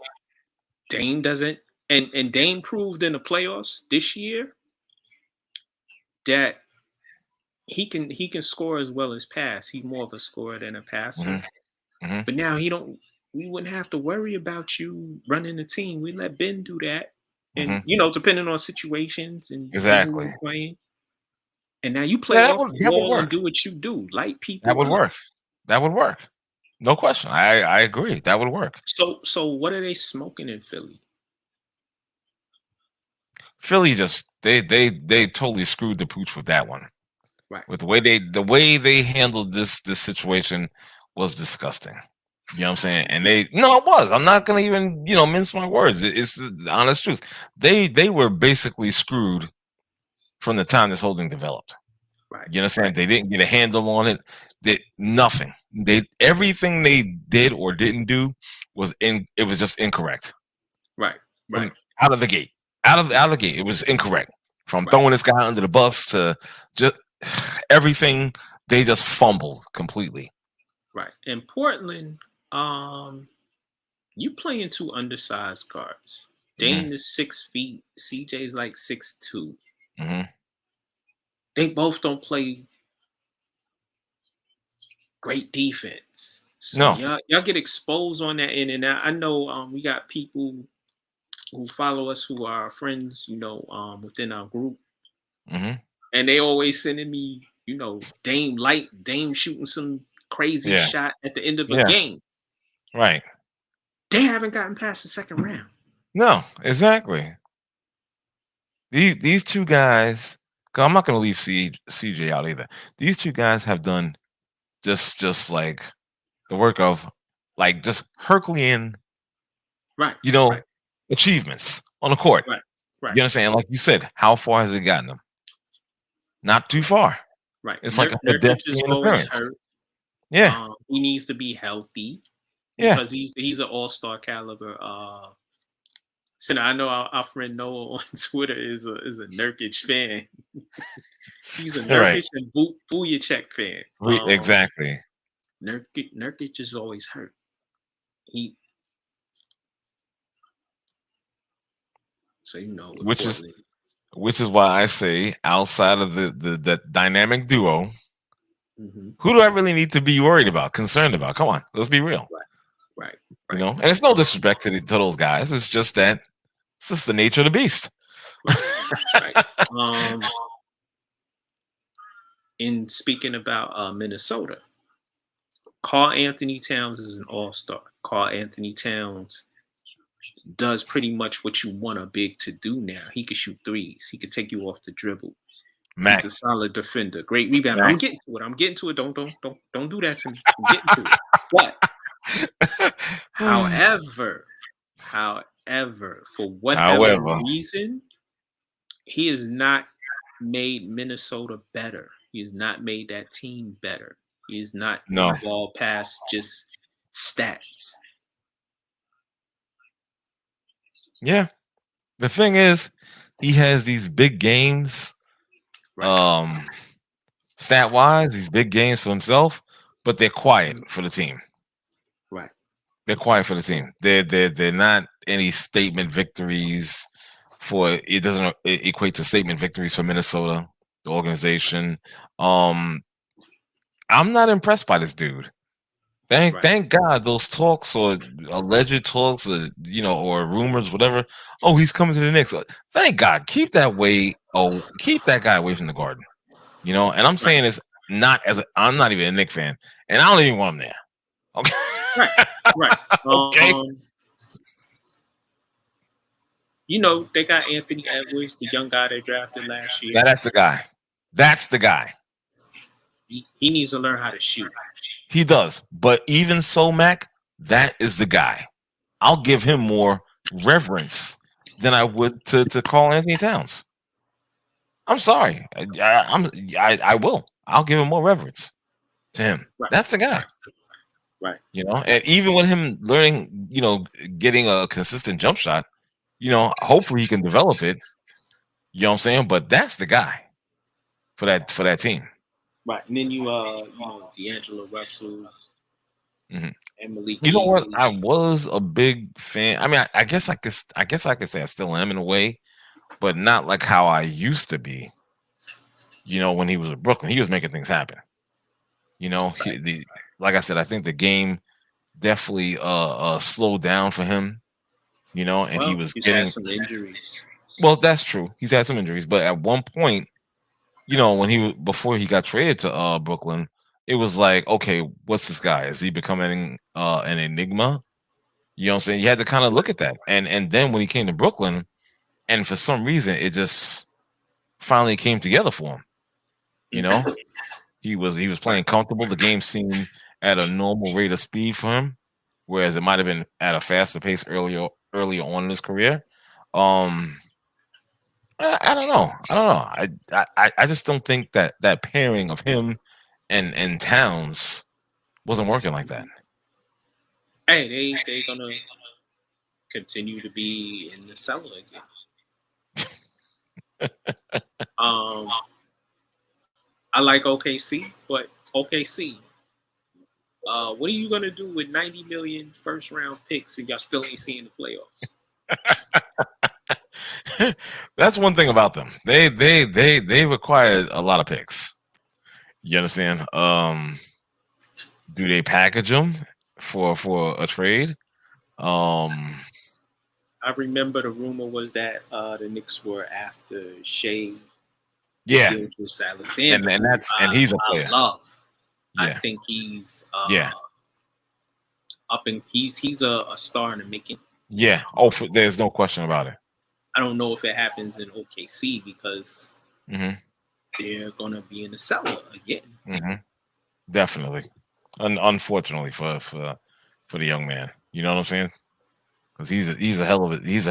Dame doesn't and Dame proved in the playoffs this year that he can score as well as pass. He's more of a scorer than a passer. But now we wouldn't have to worry about you running the team. We let Ben do that. And depending on situations and exactly playing. And now you play off the wall and do what you do. Light people. That would work. That would work. No question. I agree. That would work. So what are they smoking in Philly? Philly just they totally screwed the pooch with that one. Right. With the way they handled this situation was disgusting. You know what I'm saying? And it was. I'm not gonna even mince my words. It's the honest truth. They were basically screwed from the time this whole thing developed. Right. You understand? They didn't get a handle on it. Nothing. Everything they did or didn't do was it was just incorrect. Right. Right. Out of the gate. Out of the gate. It was incorrect. From throwing this guy under the bus to just everything, they just fumbled completely. Right. In Portland, you playing two undersized guards. Dame is 6 feet. CJ's like 6'2". They both don't play great defense. So y'all get exposed on that end. And I know we got people who follow us who are friends, within our group. And they always sending me, Dame shooting some crazy shot at the end of the game. Right. They haven't gotten past the second round. No, exactly. These two guys, I'm not going to leave CJ out either. These two guys have done just like the work of like just Herculean, achievements on the court. Right. You understand? Like you said, how far has it gotten them? Not too far. Right. It's like a pedestrian appearance. Yeah. He needs to be healthy. Because he's an all-star caliber center. I know our friend Noah on Twitter is a Nurkic fan. He's a Nurkic and Vujicic fan. Exactly. Nurkic is always hurt. Which is why I say outside of the dynamic duo, who do I really need to be worried about, concerned about? Come on, let's be real. Right. And it's no disrespect to those guys. It's just that it's just the nature of the beast. Right. In speaking about Minnesota, Karl Anthony Towns is an all-star. Karl Anthony Towns does pretty much what you want a big to do now. He can shoot threes. He can take you off the dribble. He's a solid defender. Great rebound. I'm getting to it. Don't do that to me. I'm getting to it. But However, for whatever reason, he has not made Minnesota better. He has not made that team better. He is not ball past just stats. Yeah. The thing is, he has these big games, stat-wise, these big games for himself, but they're quiet for the team. Right. They're quiet for the team. They're not any statement victories for it doesn't equate to statement victories for Minnesota, the organization. Um, I'm not impressed by this dude. Thank God those talks or alleged talks or or rumors, whatever. Oh, he's coming to the Knicks. Thank God. Keep that way. Oh, keep that guy away from the Garden. And I'm saying this not as I'm not even a Knicks fan, and I don't even want him there. Okay. Right. Okay. They got Anthony Edwards, the young guy they drafted last year. That's the guy. That's the guy. He needs to learn how to shoot. He does. But even so, Mac, that is the guy. I'll give him more reverence than I would to Karl Anthony Towns. I'm sorry. I will. I'll give him more reverence to him. Right. That's the guy. Right. And even with him learning, getting a consistent jump shot, hopefully he can develop it. You know what I'm saying? But that's the guy for that team. Right. And then D'Angelo Russell. Mm-hmm. And Malik. You know what? I was a big fan. I mean, I guess I could say I still am in a way, but not like how I used to be. When he was at Brooklyn, he was making things happen. Right. Like I said, I think the game definitely slowed down for him. And he was getting some injuries. Well, that's true. He's had some injuries, but at one point, before he got traded to Brooklyn, it was like, okay, what's this guy? Is he becoming an enigma? You know what I'm saying? You had to kind of look at that. And then when he came to Brooklyn, and for some reason it just finally came together for him. He was playing comfortable. The game seemed at a normal rate of speed for him, whereas it might have been at a faster pace earlier on in his career. I don't know. I just don't think that pairing of him and Towns wasn't working like that. Hey, they're gonna continue to be in the cellar again. I like OKC, but OKC, what are you gonna do with 90 million first round picks and y'all still ain't seeing the playoffs? That's one thing about them. They require a lot of picks. You understand? Do they package them for a trade? I remember the rumor was that the Knicks were after Shea. Yeah, Alexander, and he's a player. I think he's up and he's a star in the making. Yeah. There's no question about it. I don't know if it happens in OKC because they're gonna be in the cellar again. Mm-hmm. Definitely. Unfortunately for the young man, you know what I'm saying? Because he's a hell of a deal. He's a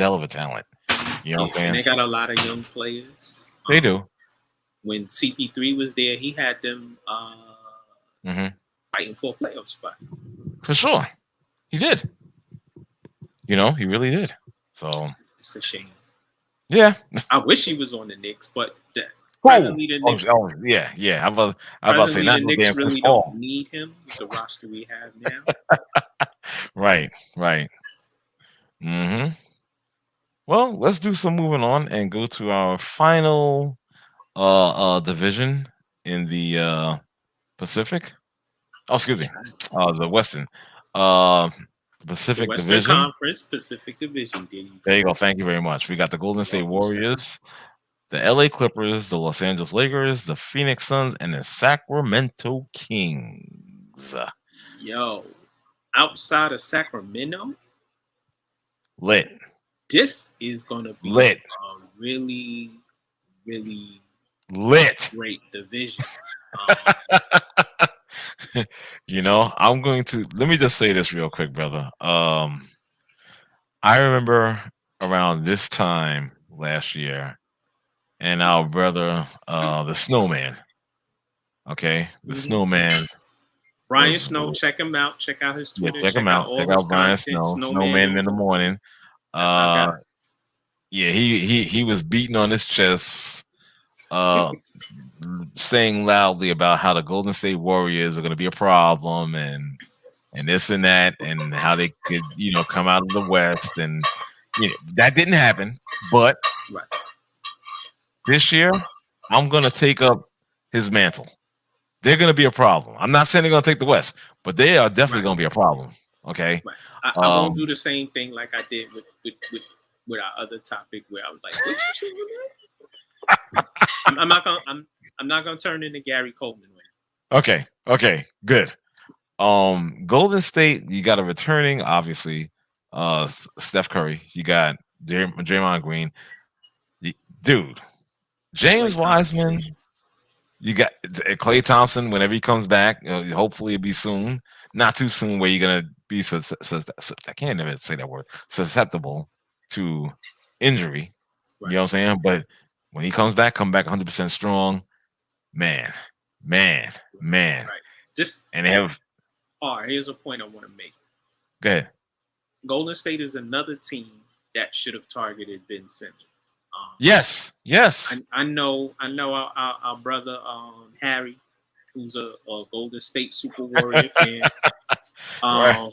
hell of a talent. You know what I'm saying? And they got a lot of young players. They do. When CP3 was there, he had them fighting for a playoff spot. For sure. He did. He really did. So it's a shame. Yeah. I wish he was on the Knicks, but presently the Knicks. Yeah. I'm about to say not the Knicks really don't need him with the roster we have now. Right. Mm-hmm. Well, let's do some moving on and go to our final division in the Pacific. Oh, excuse me. The Western. Pacific the Western Division. Conference, Pacific Division. There you go. Thank you very much. We got the Golden State Warriors, the LA Clippers, the Los Angeles Lakers, the Phoenix Suns, and the Sacramento Kings. Yo, outside of Sacramento, lit. This is gonna be lit. A really, really lit. Great division. I'm going to let me just say this real quick, brother. I remember around this time last year, and our brother, the Snowman. Okay, the Snowman. Brian Snow, check him out. Check out his Twitter. Check him out. Check out Brian Snow. Snowman in the morning. He was beating on his chest, saying loudly about how the Golden State Warriors are going to be a problem, and and this and that, and how they could, come out of the West, and that didn't happen. But Right. this year, I'm gonna take up his mantle. They're gonna be a problem. I'm not saying they're gonna take the West, but they are definitely gonna be a problem. Okay. Right. I won't do the same thing like I did with our other topic where I was like, what you choosing? I'm not gonna turn into Gary Coleman. Okay. Okay. Good. Golden State, you got a returning, obviously. Steph Curry. You got Draymond Green. Dude, James Wiseman. You got Klay Thompson whenever he comes back. Hopefully it'll be soon. Not too soon where you're gonna be I can't even say that word, susceptible to injury. Right. You know what I'm saying? But when he comes back, come back 100% strong. Man. Right. Just and they have. All right, here's a point I want to make. Go ahead. Golden State is another team that should have targeted Ben Simmons. Yes. I know our brother Harry, who's a Golden State Super Warrior fan. Right.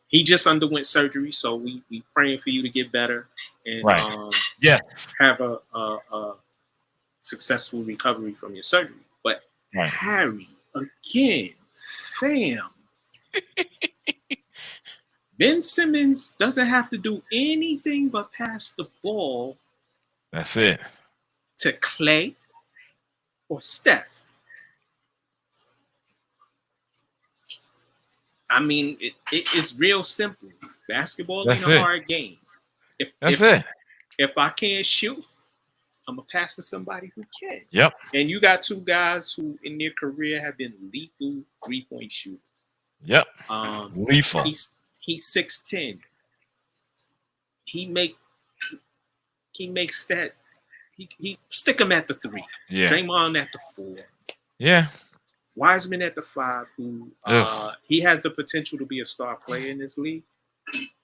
He just underwent surgery, so we praying for you to get better and have a successful recovery from your surgery. But Harry, again, fam. Ben Simmons doesn't have to do anything but pass the ball. That's it. To Klay or Steph. I mean, it's real simple. Basketball ain't a hard game. If I can't shoot, I'm gonna pass to somebody who can. Yep. And you got two guys who, in their career, have been lethal 3-point shooters. Yep. Lethal. He's 6'10". He makes that. He stick him at the 3. Yeah. Draymond at the 4. Yeah. Wiseman at the 5. Who he has the potential to be a star player in this league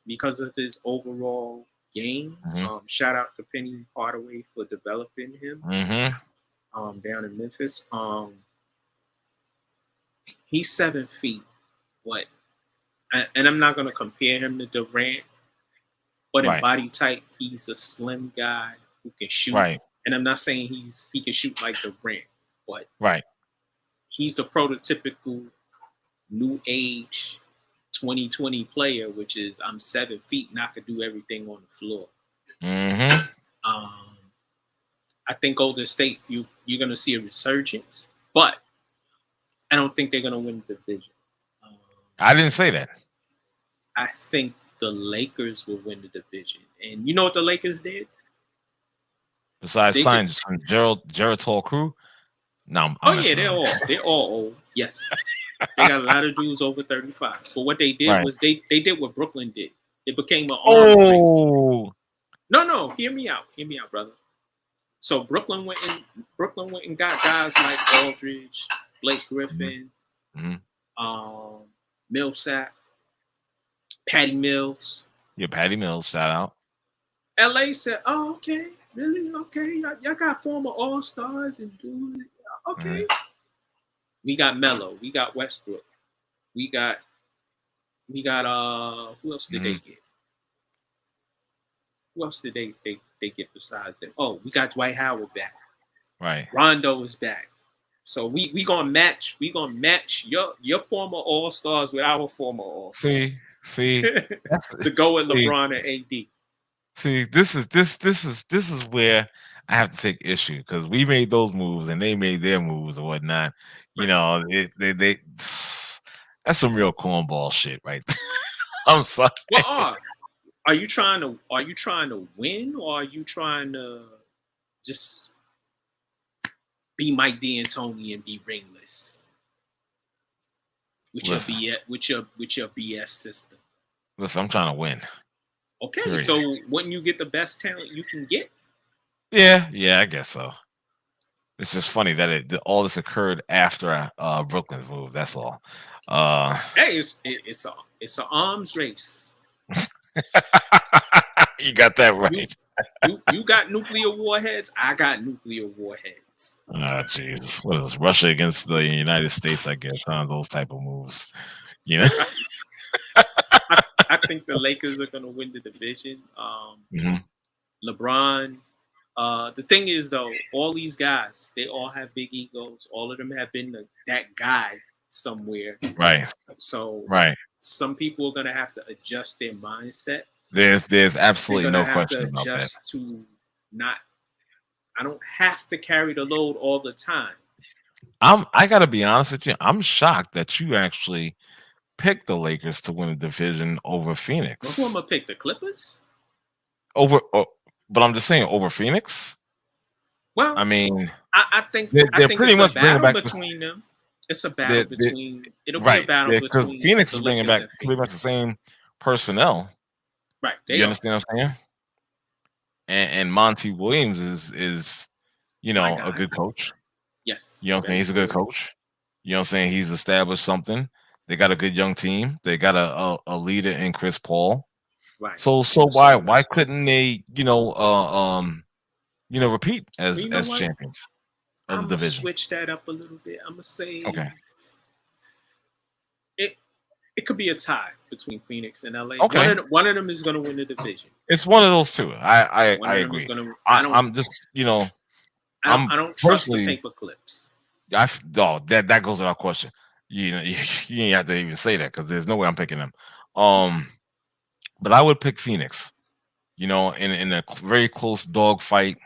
because of his overall game. Mm-hmm. Shout out to Penny Hardaway for developing him. Mm-hmm. Down in Memphis. He's 7 feet. What? And I'm not going to compare him to Durant, but in body type, he's a slim guy who can shoot. Right. And I'm not saying he can shoot like Durant, but he's the prototypical new age 2020 player, which is I'm 7 feet and I could do everything on the floor. Mm-hmm. I think Golden State, you're going to see a resurgence, but I don't think they're going to win the division. I didn't say that. I think the Lakers will win the division. And you know what the Lakers did? Besides signing some Gerald Tall crew? No, they're all old. Yes. They got a lot of dudes over 35. But what they did was they did what Brooklyn did. It became an arms race. No, hear me out, brother. So Brooklyn went and got guys like Aldridge, Blake Griffin, Millsap, Patty Mills. Yeah, Patty Mills, shout out. LA said, "Oh, okay, really? Okay, y'all got former All-Stars and dudes. Okay." We got Melo, we got Westbrook, we got who else did they get? Who else did they get besides them? Oh, we got Dwight Howard back. Right. Rondo is back. So we gonna match your former All-Stars with our former All-Stars. See to go with LeBron and AD. See, this is where I have to take issue because we made those moves and they made their moves or whatnot. You know, they that's some real cornball shit, right? I'm sorry. Well, are you trying to win, or are you trying to just be Mike D'Antoni and be ringless with your BS system? Listen, I'm trying to win. Okay, period. So wouldn't you get the best talent you can get? Yeah, I guess so. It's just funny that all this occurred after Brooklyn's move. That's all. Hey, it's an arms race. You got that right. You got nuclear warheads. I got nuclear warheads. Oh, Jesus. What is this? Russia against the United States, I guess, those type of moves. You know? I think the Lakers are going to win the division. Hmm. LeBron. The thing is, though, all these guys, they all have big egos. All of them have been that guy somewhere. Right. So Right. some people are going to have to adjust their mindset. There's They're absolutely going to no have to question about that. adjust to not. I don't have to carry the load all the time. I gotta be honest with you. I'm shocked that you actually picked the Lakers to win the division over Well, who am I Phoenix. gonna pick? The Clippers? But I'm just saying over Phoenix. Well, I mean, I think they're pretty it's a much bringing battle back between them. It's a battle the between. It'll be a right battle because between Phoenix the is bringing Lakers back and pretty much Phoenix. the same personnel. Right, they You are. understand what I'm saying? And Monty Williams is My a guy. good coach. Yes. You know what I'm saying? He's a good coach. You know what I'm saying? He's established something. They got a good young team. They got a leader in Chris Paul. Right. So why couldn't they repeat Well, you know as what? champions of I'm the gonna division? switch that up a little bit. I'm gonna say Okay. it could be a tie between Phoenix and LA. Okay. One of them is gonna win the division. It's one of those two. I One of them agree. is gonna. I'm just I don't trust the personally paper clips. that goes without question. You know, you ain't have to even say that because there's no way I'm picking them. But I would pick Phoenix. In a very close dog fight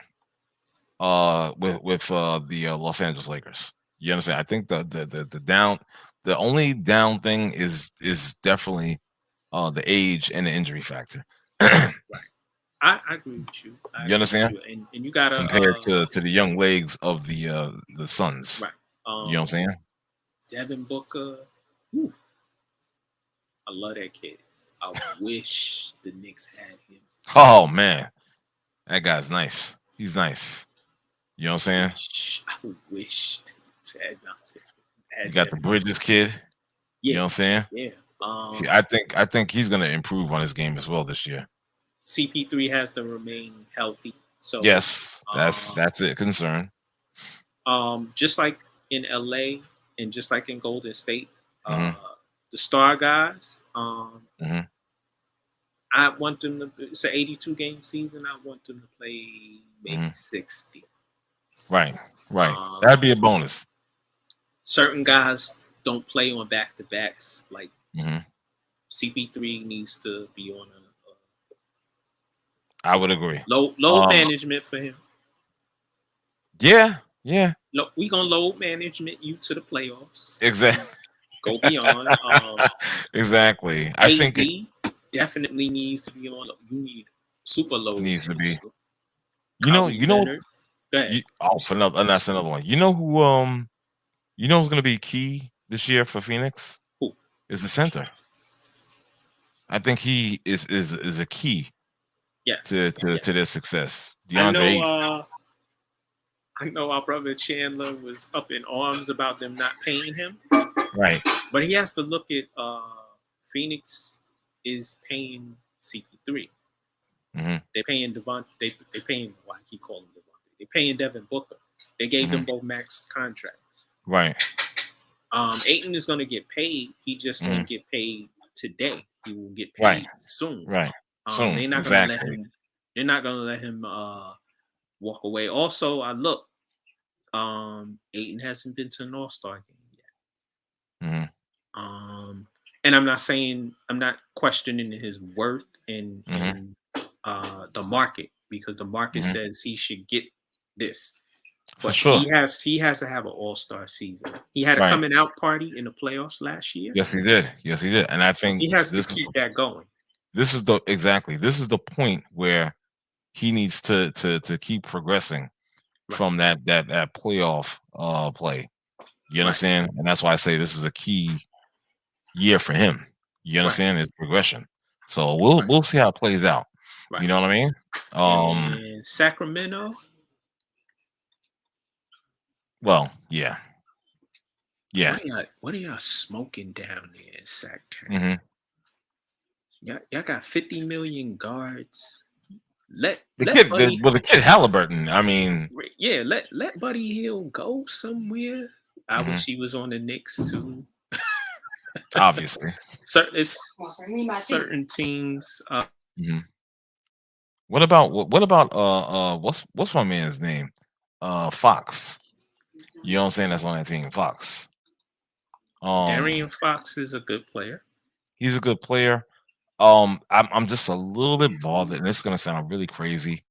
with the Los Angeles Lakers. You understand? I think the only down thing is definitely the age and the injury factor. Right. I agree with you. You understand? And you gotta Compared to the young legs of the Suns. right. You know what I'm saying? Devin Booker. Whew, I love that kid. I wish the Knicks had him. Oh man, that guy's nice. He's nice. You know what I'm saying? I wish had You got the Bridges kid. Yeah. You know what I'm saying? Yeah. I think he's gonna improve on his game as well this year. CP3 has to remain healthy. So yes, that's a concern. Just like in LA and just like in Golden State, Mhm. the star guys, Mhm. I want them to. It's an 82 game season. I want them to play maybe 60. Right. That'd be a bonus. Certain guys don't play on back to backs. Like Mhm. CP3 needs to be on a. I would agree. Load management for him. Yeah. Look, we gonna load management you to the playoffs. Exactly. Go beyond. Exactly. I think it definitely needs to be on. You need super load. Needs to be. Leonard. Go ahead. That's another one. You know who's gonna be key this year for Phoenix? Who is the center? I think he is a key. Yes. To their success. DeAndre. I know our brother Chandler was up in arms about them not paying him. Right. But he has to look at Phoenix is paying CP3. Mm-hmm. They're paying Devontae. They paying, why I keep calling him Devontae. They're paying Devin Booker. They gave them both max contracts. Right. Ayton is going to get paid. He just won't get paid today. He will get paid soon. Right. They're not going to let him. They're not going to let him walk away. Also, I look. Ayton hasn't been to an All-Star game yet. Mm-hmm. And I'm not questioning his worth in the market, because the market says he should get this. But sure. he has to have an all-star season. He had a coming out party in the playoffs last year. Yes, he did. And I think he has to keep that going. This is the point where he needs to keep progressing from that playoff play. You understand? And that's why I say this is a key year for him. You understand? It's progression. So we'll see how it plays out. Right. You know what I mean? And Sacramento. Well, yeah. What are y'all smoking down there in Sac Town? Y'all got 50 million guards. The kid Halliburton. I mean, yeah. Let Buddy Hield go somewhere. I wish he was on the Knicks too. obviously. It's certain teams. Mhm. What about what's my man's name? Fox. You know what I'm saying? That's on that team, Fox. Darian Um, Fox is a good player. he's a good player. I'm just a little bit bothered, and it's gonna sound really crazy.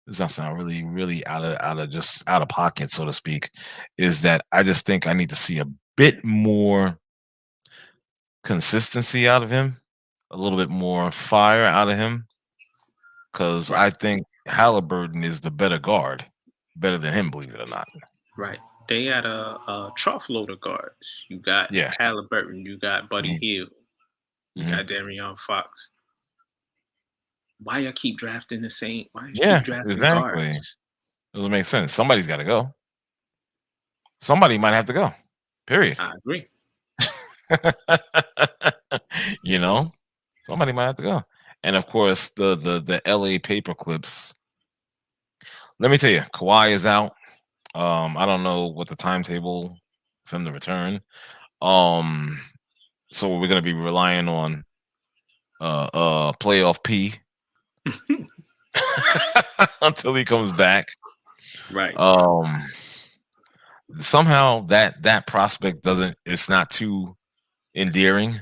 This gonna sound really out of pocket, so to speak. Is that I just think I need to see a bit more consistency out of him, a little bit more fire out of him, because Right, I think Halliburton is the better guard, better than him, believe it or not. right. They had a trough load of guards. You got Yeah. Halliburton. You got Buddy Mhm, Hield. You mhm. got Darian Fox. Why y'all keep drafting the same? Why you keep Yeah, drafting exactly. guards? Doesn't make sense. Somebody's got to go. Somebody might have to go. Period. I agree. you know, somebody might have to go. And of course, the LA paperclips. Let me tell you, Kawhi is out. I don't know what the timetable for him to return. Um, so we're gonna be relying on playoff P until he comes back. Right. Um, somehow that prospect doesn't. It's not too endearing.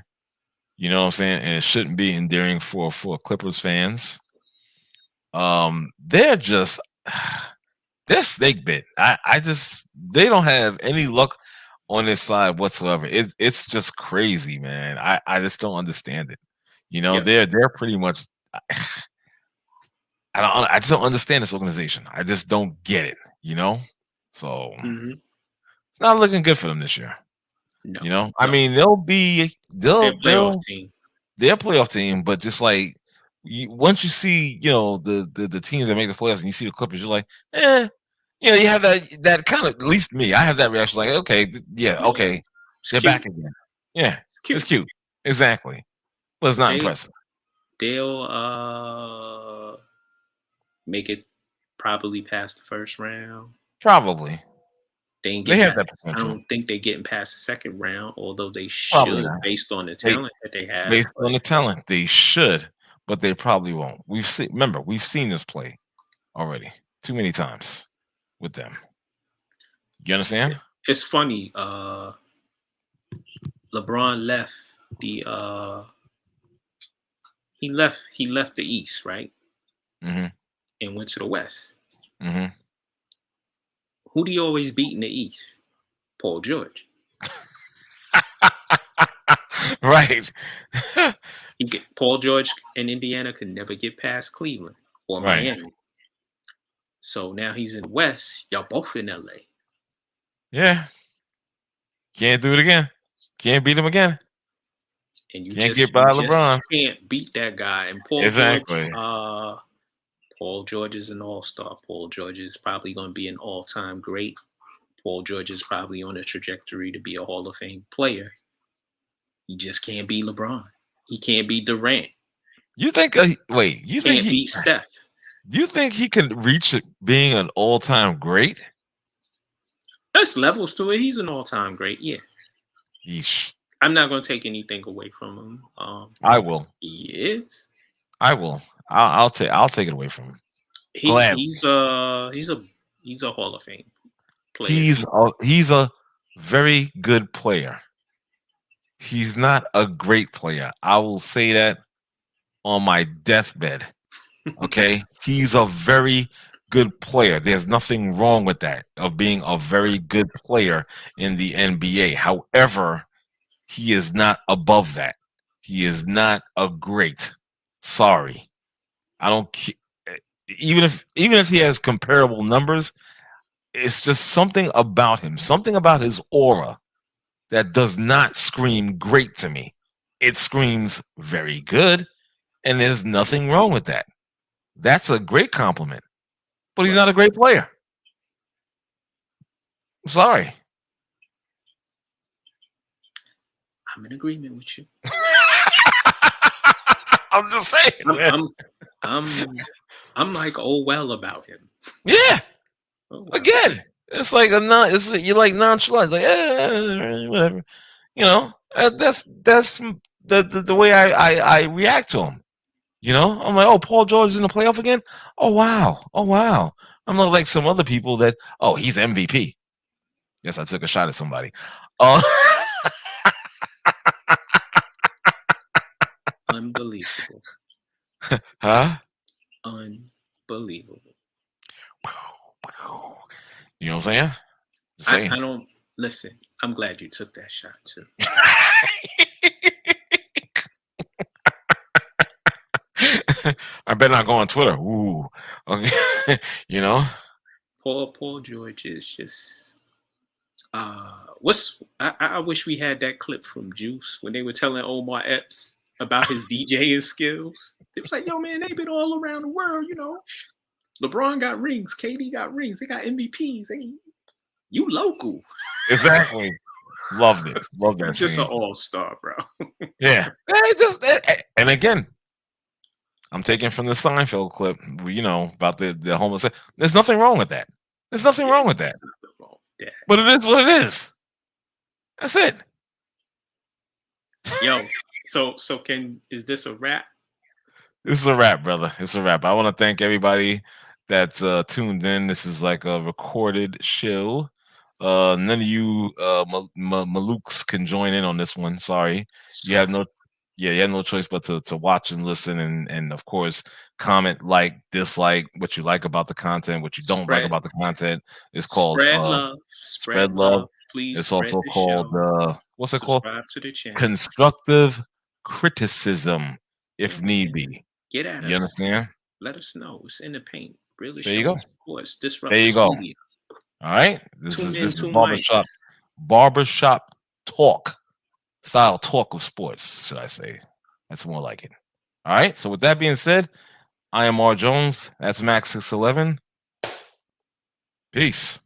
You know what I'm saying? And it shouldn't be endearing for Clippers fans. They're just they're snake bit. I just they don't have any luck on this side whatsoever. It's just crazy, man. I just don't understand it. You know, Yep. they're pretty much I just don't understand this organization. I just don't get it, you know? So Hmm. it's not looking good for them this year. No. You know? I No. mean, They're a playoff team. they're a playoff team, but just like once you see, the teams that make the playoffs and you see the Clippers, you're like, you have that kind of, at least me, I have that reaction like, okay, yeah, Yeah. okay, It's they're cute. back again. Yeah, It's it's cute. cute. Exactly. But it's not They impressive. they'll make it probably past the first round. Probably. They ain't They getting have past. that I potential. don't think they're getting past the second round, although they Probably should, not. based on the They talent that they have. based But on the talent, they should, but they probably won't. We've seen this play already too many times with them. You understand? it's funny. LeBron left the he left the East, right, Hmm. and went to the West. Hmm. Who do you always beat in the East? Paul George. right. Paul George and Indiana could never get past Cleveland or right. Miami. So now he's in the West. Y'all both in LA. Yeah. Can't do it again. Can't beat him again. And Can't get you by just LeBron. can't beat that guy. And Exactly. Paul George is an all-star. Paul George is probably going to be an all-time great. Paul George is probably on a trajectory to be a Hall of Fame player. He just can't beat LeBron. He can't beat Durant. You think? Wait. Can't beat Steph. You think he can reach being an all-time great? There's levels to it. He's an all-time great. Yeah. Yeesh. I'm not going to take anything away from him. I will. He is. I will. I'll take it away from him. He Gladly. he's a he's a Hall of Fame player. He's a very good player. He's not a great player. I will say that on my deathbed. Okay? He's a very good player. There's nothing wrong with that, of being a very good player in the NBA. However, he is not above that. He is not a great. Sorry. I don't even if he has comparable numbers, it's just something about him, something about his aura that does not scream great to me. It screams very good, and there's nothing wrong with that. That's a great compliment, but he's Right. not a great player. I'm sorry. I'm in agreement with you. I'm just saying, I'm man. I'm like, oh well about him. Yeah. Oh, well. Again, it's like you're like nonchalant, like whatever. You know, That's the way I react to him. I'm like, oh, Paul George is in the playoff again. Oh wow, oh wow. I'm not like some other people that, oh, he's MVP. Yes, I took a shot at somebody. Uh, Unbelievable. huh? Unbelievable. You know what I'm saying? Just I saying. don't listen. I'm glad you took that shot too. I better not go on Twitter. Ooh, okay. Paul George is just I wish we had that clip from Juice when they were telling Omar Epps about his DJing skills. It was like, yo man, they've been all around the world, LeBron got rings, KD got rings, they got MVPs. You local. Exactly. Loved it. Loved that Just scene. an all-star, bro. Yeah. And again, I'm taking from the Seinfeld clip, about the homeless. There's nothing wrong with that. There's nothing wrong with that. But it is what it is. That's it. Yo, so is this a wrap? This is a wrap, brother. It's a wrap. I want to thank everybody that's tuned in. This is like a recorded show. None of you Maluks can join in on this one. Sorry. You have no choice but to watch and listen and of course comment, like, dislike what you like about the content, what you don't like about the content. It's called spread love. Please. It's also called what's it called? Subscribe to the channel. Constructive criticism, if need be. Get at us. You understand? Let us know. It's in the paint. Really there you go. Sports. Disrupt there you go. Media. All right. This is barbershop talk style talk of sports, should I say. That's more like it. All right. So with that being said, I am R Jones. That's MAC611. Peace.